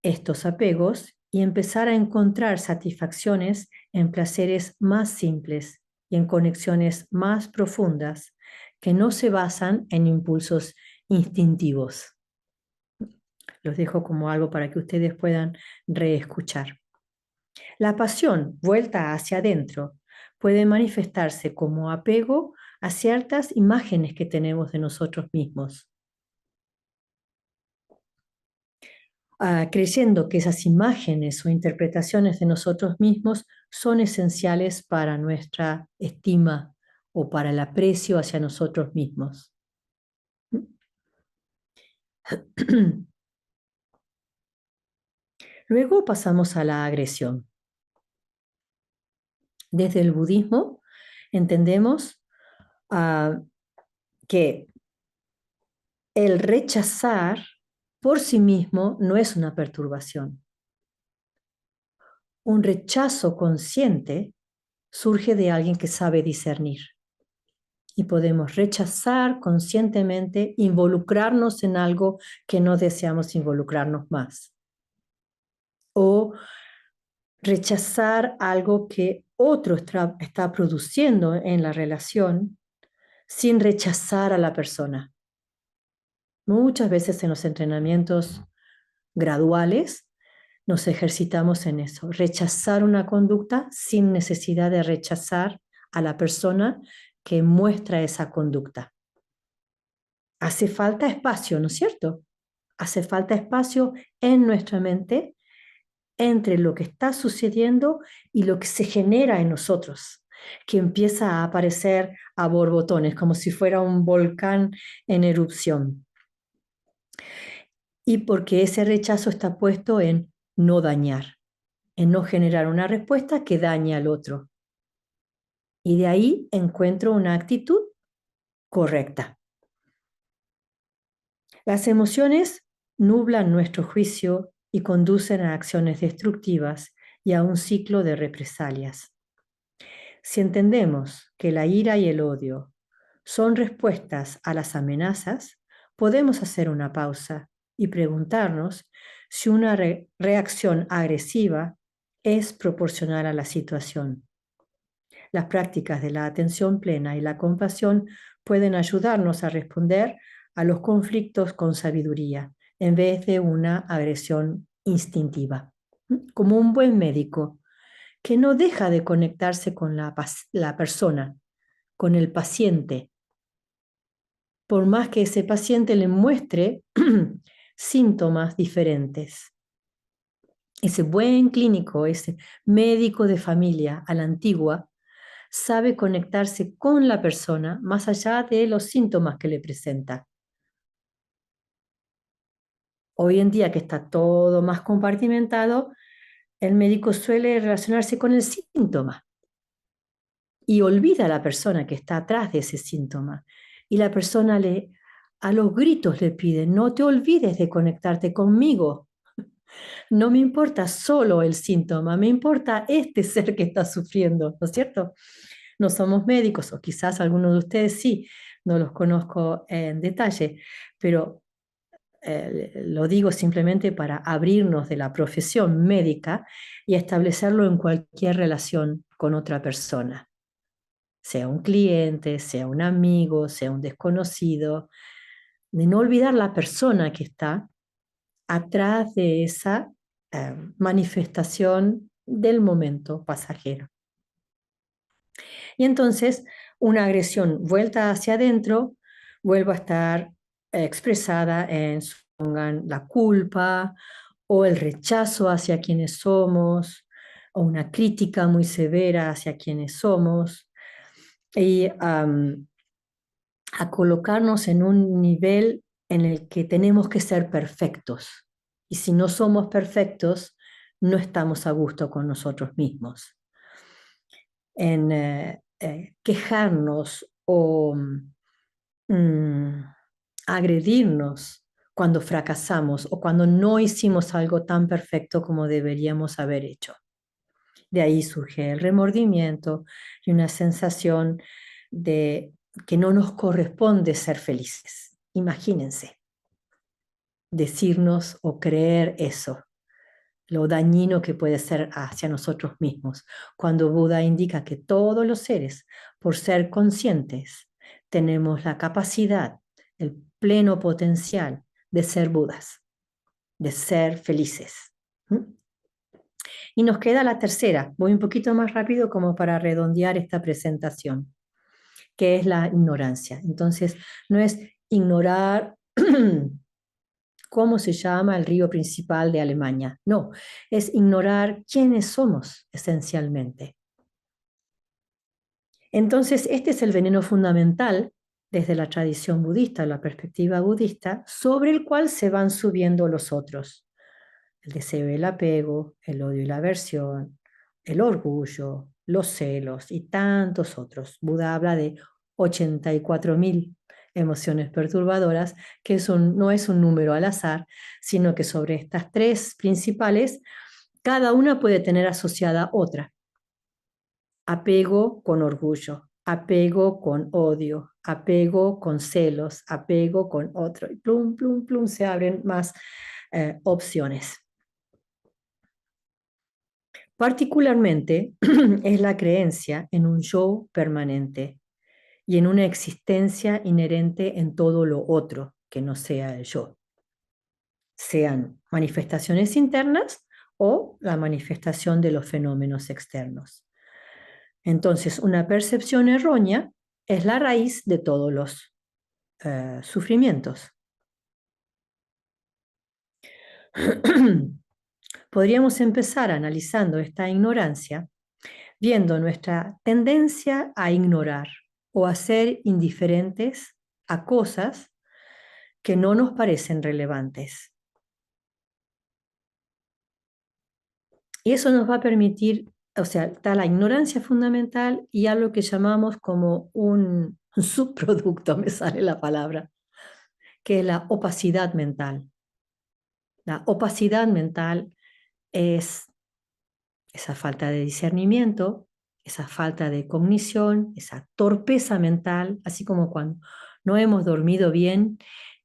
estos apegos y empezar a encontrar satisfacciones en placeres más simples y en conexiones más profundas que no se basan en impulsos instintivos. Los dejo como algo para que ustedes puedan reescuchar. La pasión vuelta hacia adentro puede manifestarse como apego a ciertas imágenes que tenemos de nosotros mismos, creyendo que esas imágenes o interpretaciones de nosotros mismos son esenciales para nuestra estima o para el aprecio hacia nosotros mismos. Luego pasamos a la agresión. Desde el budismo entendemos que el rechazar por sí mismo no es una perturbación. Un rechazo consciente surge de alguien que sabe discernir. Y podemos rechazar conscientemente, involucrarnos en algo que no deseamos involucrarnos más. O rechazar algo que otro está produciendo en la relación sin rechazar a la persona. Muchas veces en los entrenamientos graduales nos ejercitamos en eso, rechazar una conducta sin necesidad de rechazar a la persona que muestra esa conducta. Hace falta espacio, ¿no es cierto? Hace falta espacio en nuestra mente entre lo que está sucediendo y lo que se genera en nosotros, que empieza a aparecer a borbotones, como si fuera un volcán en erupción. Y porque ese rechazo está puesto en no dañar, en no generar una respuesta que dañe al otro. Y de ahí encuentro una actitud correcta. Las emociones nublan nuestro juicio y conducen a acciones destructivas y a un ciclo de represalias. Si entendemos que la ira y el odio son respuestas a las amenazas, podemos hacer una pausa y preguntarnos si una reacción agresiva es proporcional a la situación. Las prácticas de la atención plena y la compasión pueden ayudarnos a responder a los conflictos con sabiduría en vez de una agresión instintiva. Como un buen médico que no deja de conectarse con la persona, con el paciente, por más que ese paciente le muestre síntomas diferentes. Ese buen clínico, ese médico de familia a la antigua, sabe conectarse con la persona más allá de los síntomas que le presenta. Hoy en día que está todo más compartimentado, el médico suele relacionarse con el síntoma y olvida a la persona que está atrás de ese síntoma. Y la persona a los gritos le pide, no te olvides de conectarte conmigo. No me importa solo el síntoma, me importa este ser que está sufriendo, ¿no es cierto? No somos médicos, o quizás algunos de ustedes sí, no los conozco en detalle, pero lo digo simplemente para abrirnos de la profesión médica y establecerlo en cualquier relación con otra persona. sea un cliente, sea un amigo, sea un desconocido, de no olvidar la persona que está atrás de esa manifestación del momento pasajero. Y entonces una agresión vuelta hacia adentro vuelve a estar expresada en, supongan, la culpa o el rechazo hacia quienes somos, o una crítica muy severa hacia quienes somos, y a colocarnos en un nivel en el que tenemos que ser perfectos. Y si no somos perfectos, no estamos a gusto con nosotros mismos. En quejarnos o mm, agredirnos cuando fracasamos o cuando no hicimos algo tan perfecto como deberíamos haber hecho. De ahí surge el remordimiento y una sensación de que no nos corresponde ser felices. Imagínense decirnos o creer eso, lo dañino que puede ser hacia nosotros mismos, cuando Buda indica que todos los seres, por ser conscientes, tenemos la capacidad, el pleno potencial de ser Budas, de ser felices. ¿Mm? Y nos queda la tercera, voy un poquito más rápido como para redondear esta presentación, que es la ignorancia. Entonces, no es ignorar cómo se llama el río principal de Alemania, no, es ignorar quiénes somos esencialmente. Entonces, este es el veneno fundamental desde la tradición budista, la perspectiva budista, sobre el cual se van subiendo los otros. El deseo y el apego, el odio y la aversión, el orgullo, los celos y tantos otros. Buda habla de 84.000 emociones perturbadoras, que no es un número al azar, sino que sobre estas tres principales, cada una puede tener asociada otra. Apego con orgullo, apego con odio, apego con celos, apego con otro. Y plum, plum, plum, se abren más opciones. Particularmente es la creencia en un yo permanente y en una existencia inherente en todo lo otro que no sea el yo, sean manifestaciones internas o la manifestación de los fenómenos externos. Entonces, una percepción errónea es la raíz de todos los sufrimientos. Podríamos empezar analizando esta ignorancia viendo nuestra tendencia a ignorar o a ser indiferentes a cosas que no nos parecen relevantes. Y eso nos va a permitir, o sea, está la ignorancia fundamental y algo que llamamos como un subproducto, me sale la palabra, que es la opacidad mental. La opacidad mental es esa falta de discernimiento, esa falta de cognición, esa torpeza mental, así como cuando no hemos dormido bien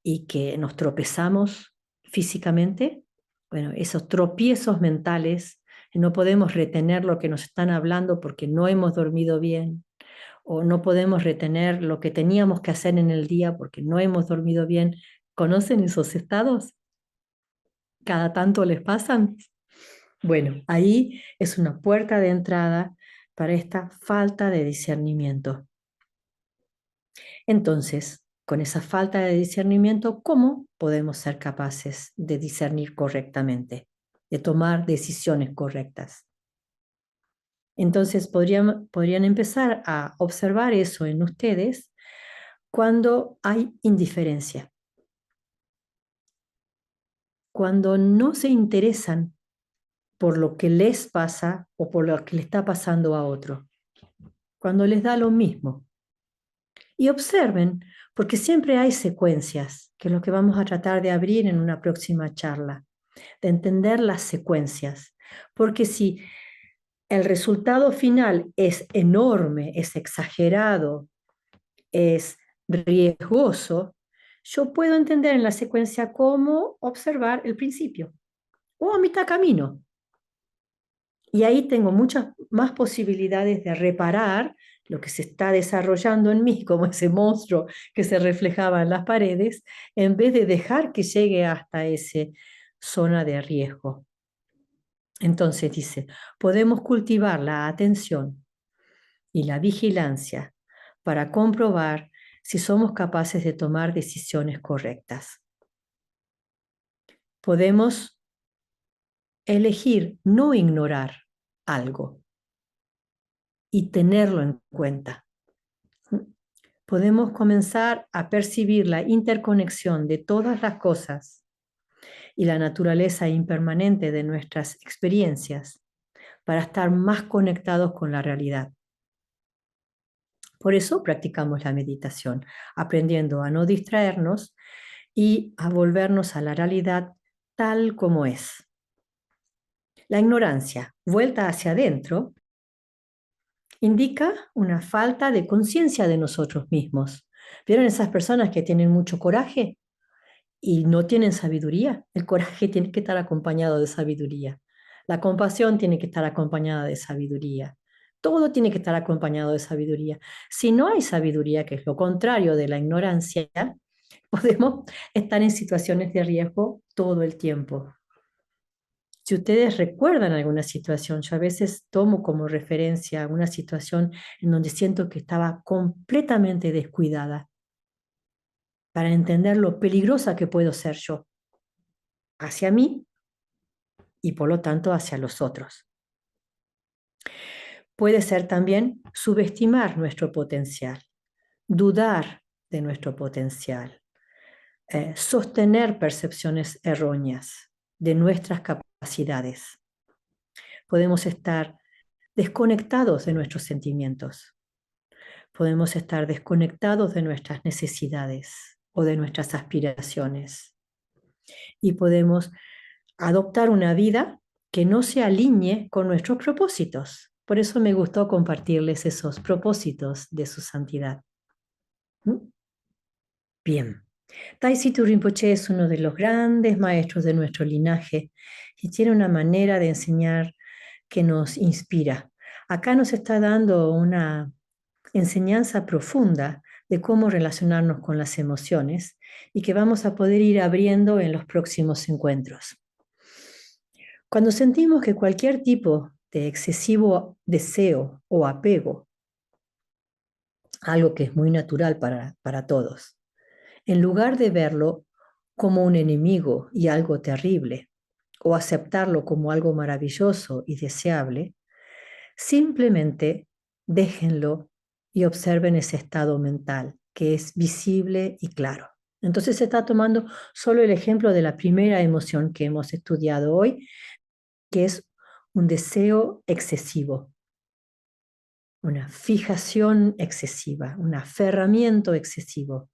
y que nos tropezamos físicamente. Bueno, esos tropiezos mentales, no podemos retener lo que nos están hablando porque no hemos dormido bien, o no podemos retener lo que teníamos que hacer en el día porque no hemos dormido bien. ¿Conocen esos estados? ¿Cada tanto les pasan? Bueno, ahí es una puerta de entrada para esta falta de discernimiento. Entonces, con esa falta de discernimiento, ¿cómo podemos ser capaces de discernir correctamente, de tomar decisiones correctas? Entonces, podrían empezar a observar eso en ustedes cuando hay indiferencia, cuando no se interesan por lo que les pasa o por lo que le está pasando a otro, cuando les da lo mismo. Y observen, porque siempre hay secuencias, que es lo que vamos a tratar de abrir en una próxima charla, de entender las secuencias. Porque si el resultado final es enorme, es exagerado, es riesgoso, yo puedo entender en la secuencia cómo observar el principio o a mitad camino. Y ahí tengo muchas más posibilidades de reparar lo que se está desarrollando en mí, como ese monstruo que se reflejaba en las paredes, en vez de dejar que llegue hasta esa zona de riesgo. Entonces dice, podemos cultivar la atención y la vigilancia para comprobar si somos capaces de tomar decisiones correctas. Podemos elegir no ignorar algo y tenerlo en cuenta. Podemos comenzar a percibir la interconexión de todas las cosas y la naturaleza impermanente de nuestras experiencias para estar más conectados con la realidad. Por eso practicamos la meditación, aprendiendo a no distraernos y a volvernos a la realidad tal como es. La ignorancia, vuelta hacia adentro, indica una falta de conciencia de nosotros mismos. ¿Vieron esas personas que tienen mucho coraje y no tienen sabiduría? El coraje tiene que estar acompañado de sabiduría. La compasión tiene que estar acompañada de sabiduría. Todo tiene que estar acompañado de sabiduría. Si no hay sabiduría, que es lo contrario de la ignorancia, podemos estar en situaciones de riesgo todo el tiempo. Si ustedes recuerdan alguna situación, yo a veces tomo como referencia una situación en donde siento que estaba completamente descuidada para entender lo peligrosa que puedo ser yo hacia mí y por lo tanto hacia los otros. Puede ser también subestimar nuestro potencial, dudar de nuestro potencial, sostener percepciones erróneas de nuestras capacidades. Podemos estar desconectados de nuestros sentimientos. Podemos estar desconectados de nuestras necesidades o de nuestras aspiraciones. Y podemos adoptar una vida que no se alinee con nuestros propósitos. Por eso me gustó compartirles esos propósitos de su santidad. Bien. Taishitu Rinpoche es uno de los grandes maestros de nuestro linaje y tiene una manera de enseñar que nos inspira. Acá nos está dando una enseñanza profunda de cómo relacionarnos con las emociones y que vamos a poder ir abriendo en los próximos encuentros. Cuando sentimos que cualquier tipo de excesivo deseo o apego, algo que es muy natural para todos, en lugar de verlo como un enemigo y algo terrible, o aceptarlo como algo maravilloso y deseable, simplemente déjenlo y observen ese estado mental que es visible y claro. Entonces se está tomando solo el ejemplo de la primera emoción que hemos estudiado hoy, que es un deseo excesivo, una fijación excesiva, un aferramiento excesivo,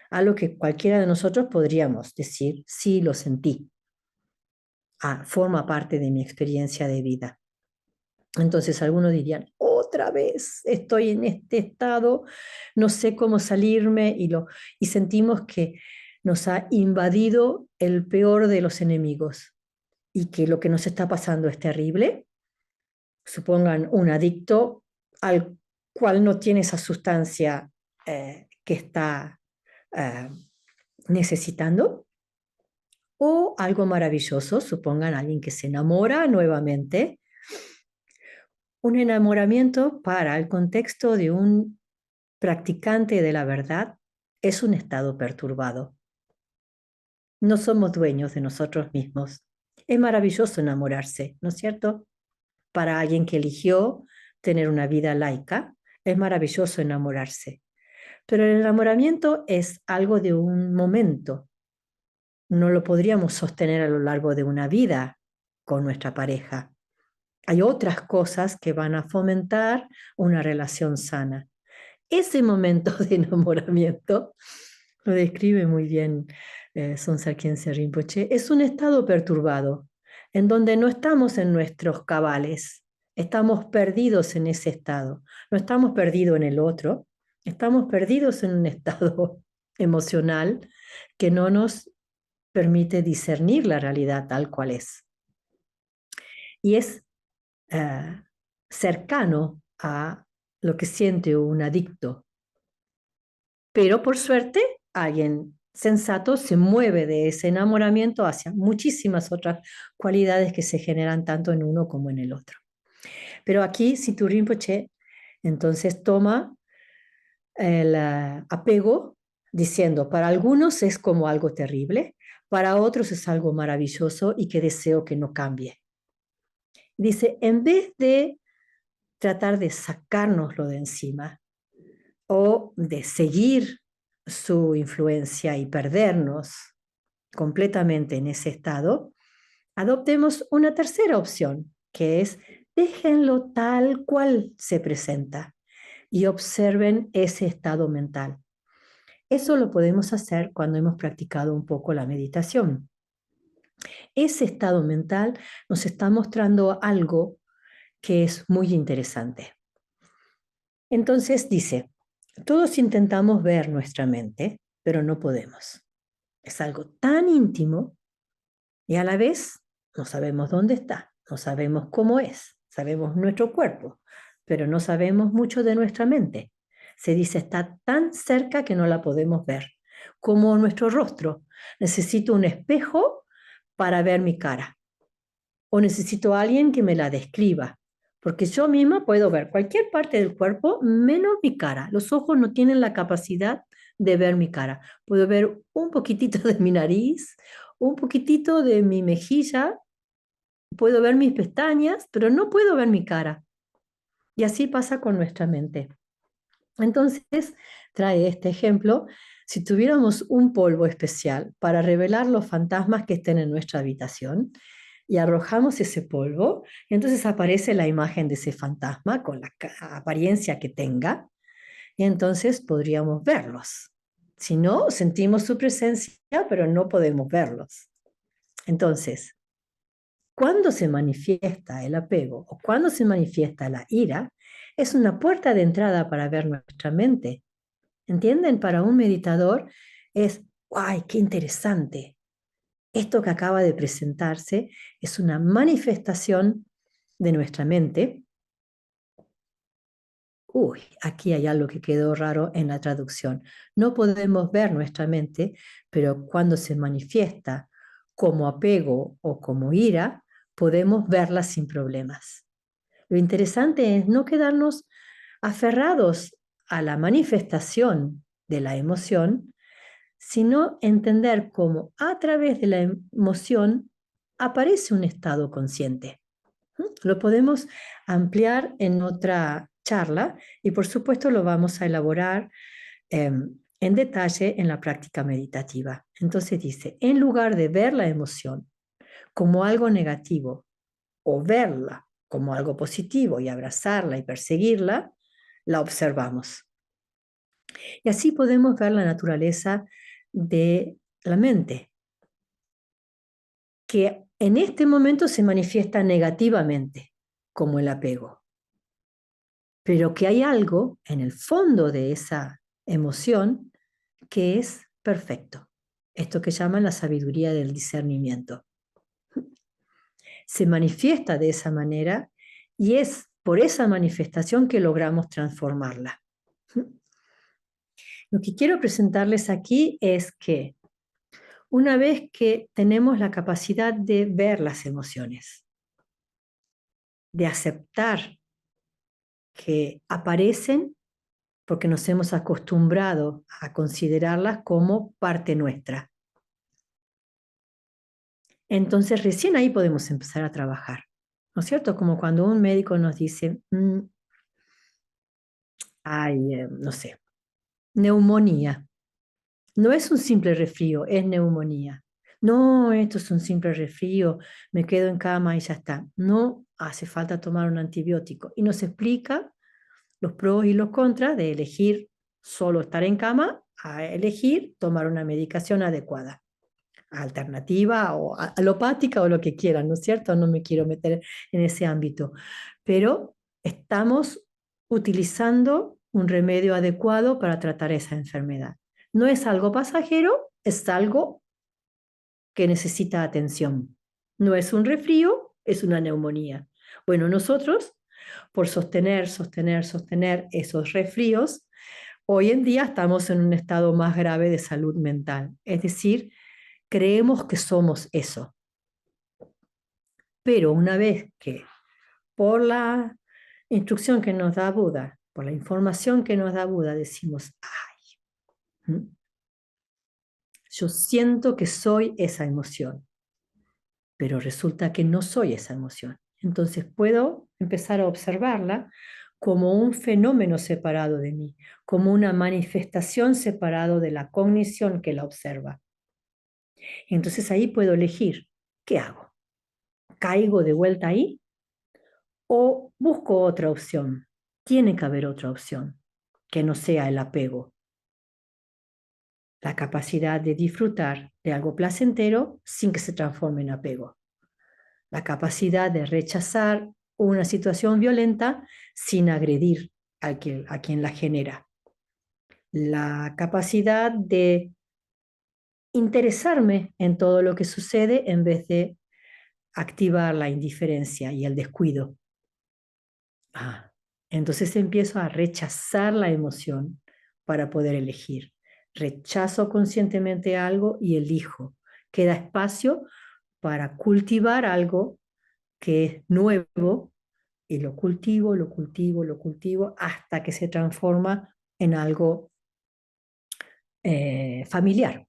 algo que cualquiera de nosotros podríamos decir, sí, lo sentí, forma parte de mi experiencia de vida. Entonces algunos dirían, otra vez estoy en este estado, no sé cómo salirme y sentimos que nos ha invadido el peor de los enemigos y que lo que nos está pasando es terrible. Supongan un adicto al cual no tiene esa sustancia que está necesitando, o algo maravilloso, supongan alguien que se enamora nuevamente. Un enamoramiento para el contexto de un practicante de la verdad es un estado perturbado. No somos dueños de nosotros mismos. Es maravilloso enamorarse, ¿no es cierto? Para alguien que eligió tener una vida laica, es maravilloso enamorarse. Pero el enamoramiento es algo de un momento. No lo podríamos sostener a lo largo de una vida con nuestra pareja. Hay otras cosas que van a fomentar una relación sana. Ese momento de enamoramiento, lo describe muy bien Sonsar Khyentse Rinpoche, es un estado perturbado, en donde no estamos en nuestros cabales, estamos perdidos en ese estado, no estamos perdidos en el otro, estamos perdidos en un estado emocional que no nos permite discernir la realidad tal cual es. Y es eh, cercano a lo que siente un adicto. Pero por suerte, alguien sensato se mueve de ese enamoramiento hacia muchísimas otras cualidades que se generan tanto en uno como en el otro. Pero aquí, si tu Rinpoche entonces toma el apego diciendo, para algunos es como algo terrible, para otros es algo maravilloso y que deseo que no cambie. Dice, en vez de tratar de sacárnoslo de encima o de seguir su influencia y perdernos completamente en ese estado, adoptemos una tercera opción, que es déjenlo tal cual se presenta y observen ese estado mental. Eso lo podemos hacer cuando hemos practicado un poco la meditación. Ese estado mental nos está mostrando algo que es muy interesante. Entonces dice, todos intentamos ver nuestra mente, pero no podemos. Es algo tan íntimo y a la vez no sabemos dónde está, no sabemos cómo es, sabemos nuestro cuerpo, pero no sabemos mucho de nuestra mente. Se dice, está tan cerca que no la podemos ver, como nuestro rostro. Necesito un espejo para ver mi cara o necesito a alguien que me la describa, porque yo misma puedo ver cualquier parte del cuerpo menos mi cara. Los ojos no tienen la capacidad de ver mi cara. Puedo ver un poquitito de mi nariz, un poquitito de mi mejilla, puedo ver mis pestañas, pero no puedo ver mi cara. Y así pasa con nuestra mente. Entonces, trae este ejemplo. Si tuviéramos un polvo especial para revelar los fantasmas que estén en nuestra habitación y arrojamos ese polvo, entonces aparece la imagen de ese fantasma con la apariencia que tenga, y entonces podríamos verlos. Si no, sentimos su presencia, pero no podemos verlos. Entonces, cuando se manifiesta el apego o cuando se manifiesta la ira, es una puerta de entrada para ver nuestra mente. ¿Entienden? Para un meditador es, ¡ay, qué interesante! Esto que acaba de presentarse es una manifestación de nuestra mente. Uy, aquí hay algo que quedó raro en la traducción. No podemos ver nuestra mente, pero cuando se manifiesta como apego o como ira, podemos verla sin problemas. Lo interesante es no quedarnos aferrados a la manifestación de la emoción, sino entender cómo a través de la emoción aparece un estado consciente. Lo podemos ampliar en otra charla y por supuesto lo vamos a elaborar en detalle en la práctica meditativa. Entonces dice, en lugar de ver la emoción como algo negativo o verla como algo positivo y abrazarla y perseguirla, la observamos. Y así podemos ver la naturaleza de la mente, que en este momento se manifiesta negativamente, como el apego, pero que hay algo en el fondo de esa emoción que es perfecto. Esto que llaman la sabiduría del discernimiento. Se manifiesta de esa manera y es por esa manifestación que logramos transformarla. Lo que quiero presentarles aquí es que una vez que tenemos la capacidad de ver las emociones, de aceptar que aparecen porque nos hemos acostumbrado a considerarlas como parte nuestra. Entonces recién ahí podemos empezar a trabajar, ¿no es cierto? Como cuando un médico nos dice, hay, no sé, neumonía. No es un simple resfrío, es neumonía. No, esto es un simple resfrío, me quedo en cama y ya está. No hace falta tomar un antibiótico. Y nos explica los pros y los contras de elegir solo estar en cama a elegir tomar una medicación adecuada, alternativa o alopática o lo que quieran, ¿no es cierto? No me quiero meter en ese ámbito, pero estamos utilizando un remedio adecuado para tratar esa enfermedad. No es algo pasajero, es algo que necesita atención. No es un resfrío, es una neumonía. Bueno, nosotros, por sostener, sostener, sostener esos resfríos, hoy en día estamos en un estado más grave de salud mental. Es decir, creemos que somos eso. Pero una vez que por la instrucción que nos da Buda, por la información que nos da Buda, decimos, ay, yo siento que soy esa emoción, pero resulta que no soy esa emoción. Entonces puedo empezar a observarla como un fenómeno separado de mí, como una manifestación separado de la cognición que la observa. Entonces ahí puedo elegir, ¿qué hago? ¿Caigo de vuelta ahí o busco otra opción? Tiene que haber otra opción que no sea el apego, la capacidad de disfrutar de algo placentero sin que se transforme en apego, la capacidad de rechazar una situación violenta sin agredir a quien la genera, la capacidad de interesarme en todo lo que sucede en vez de activar la indiferencia y el descuido. Entonces empiezo a rechazar la emoción para poder elegir. Rechazo conscientemente algo y elijo. Queda espacio para cultivar algo que es nuevo y lo cultivo, lo cultivo, lo cultivo hasta que se transforma en algo familiar.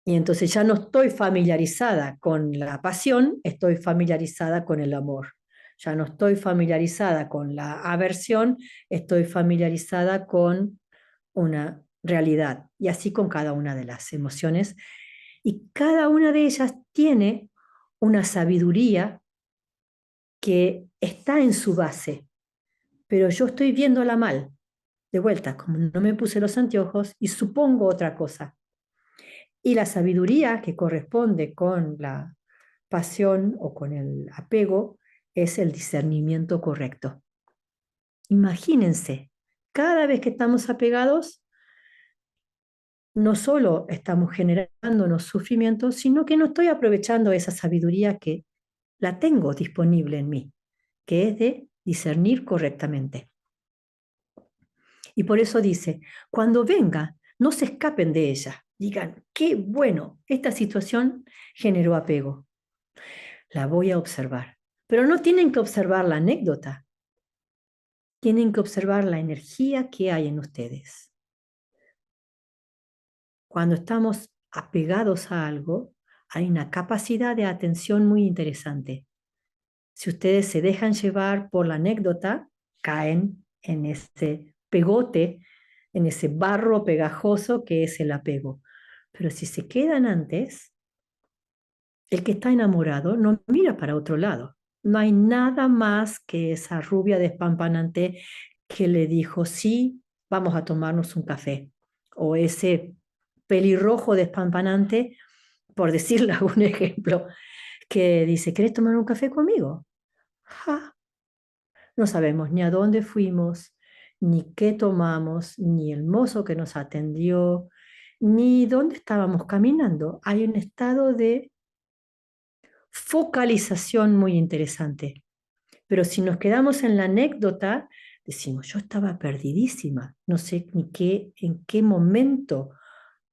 Y entonces ya no estoy familiarizada con la pasión, estoy familiarizada con el amor. Ya no estoy familiarizada con la aversión, estoy familiarizada con una realidad. Y así con cada una de las emociones. Y cada una de ellas tiene una sabiduría que está en su base, pero yo estoy viéndola mal. De vuelta, como no me puse los anteojos y supongo otra cosa. Y la sabiduría que corresponde con la pasión o con el apego es el discernimiento correcto. Imagínense, cada vez que estamos apegados, no solo estamos generándonos sufrimientos, sino que no estoy aprovechando esa sabiduría que la tengo disponible en mí, que es de discernir correctamente. Y por eso dice, cuando venga, no se escapen de ella. Digan, qué bueno, esta situación generó apego. La voy a observar. Pero no tienen que observar la anécdota, tienen que observar la energía que hay en ustedes. Cuando estamos apegados a algo, hay una capacidad de atención muy interesante. Si ustedes se dejan llevar por la anécdota, caen en ese pegote, en ese barro pegajoso que es el apego. Pero si se quedan antes, el que está enamorado no mira para otro lado. No hay nada más que esa rubia despampanante que le dijo, sí, vamos a tomarnos un café. O ese pelirrojo despampanante, por decirle algún ejemplo, que dice, ¿querés tomar un café conmigo? Ja, no sabemos ni a dónde fuimos, ni qué tomamos, ni el mozo que nos atendió, ni dónde estábamos caminando. Hay un estado de focalización muy interesante. Pero si nos quedamos en la anécdota, decimos, yo estaba perdidísima, no sé ni qué, en qué momento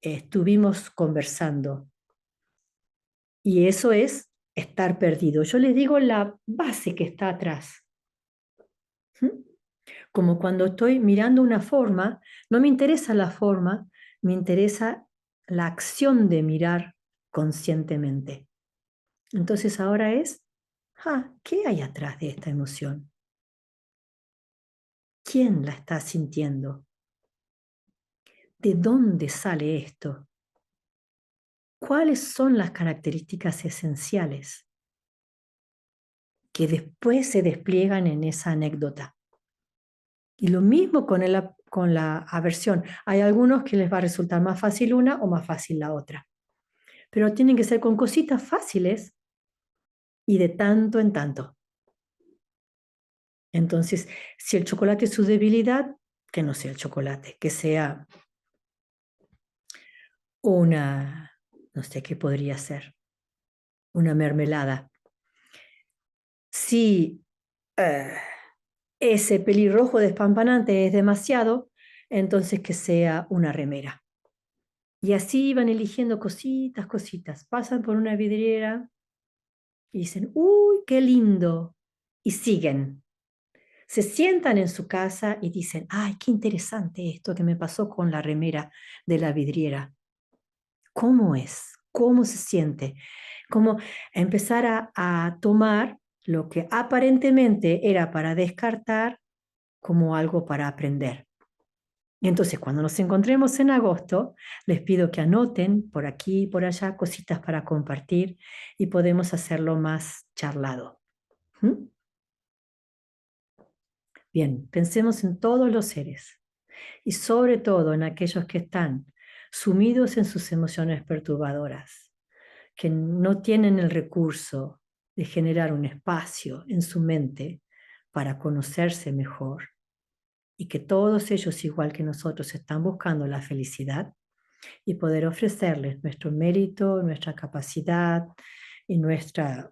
estuvimos conversando. Y eso es estar perdido. Yo les digo la base que está atrás. ¿Mm? Como cuando estoy mirando una forma, no me interesa la forma, me interesa la acción de mirar conscientemente. Entonces ahora es, ¿qué hay atrás de esta emoción? ¿Quién la está sintiendo? ¿De dónde sale esto? ¿Cuáles son las características esenciales que después se despliegan en esa anécdota? Y lo mismo con la aversión. Hay algunos que les va a resultar más fácil una o más fácil la otra. Pero tienen que ser con cositas fáciles y de tanto en tanto. Entonces, si el chocolate es su debilidad, que no sea el chocolate, que sea una, no sé qué podría ser, una mermelada. Si eh, ese pelirrojo despampanante es demasiado, entonces que sea una remera. Y así iban eligiendo cositas, cositas. Pasan por una vidriera y dicen, uy, qué lindo. Y siguen. Se sientan en su casa y dicen, ay, qué interesante esto que me pasó con la remera de la vidriera. ¿Cómo es? ¿Cómo se siente? Como empezar a tomar lo que aparentemente era para descartar como algo para aprender. Y entonces, cuando nos encontremos en agosto, les pido que anoten por aquí y por allá cositas para compartir y podemos hacerlo más charlado. ¿Mm? Bien, pensemos en todos los seres y sobre todo en aquellos que están sumidos en sus emociones perturbadoras, que no tienen el recurso de generar un espacio en su mente para conocerse mejor y que todos ellos, igual que nosotros, están buscando la felicidad y poder ofrecerles nuestro mérito, nuestra capacidad y nuestras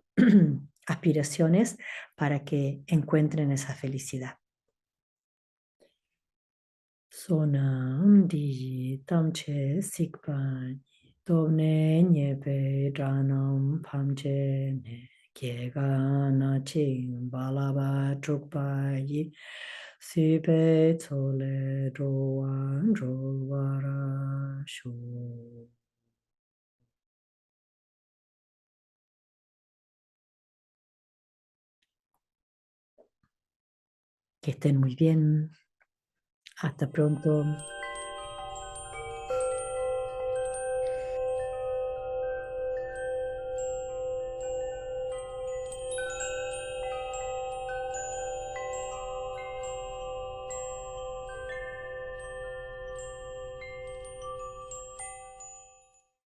aspiraciones para que encuentren esa felicidad. Sonam di tamche sikpa tobne nyepe dranam pamche ne kiega na ching balaba trukpa yi sipe tsole rowan rowara shu. Que estén muy bien. Hasta pronto.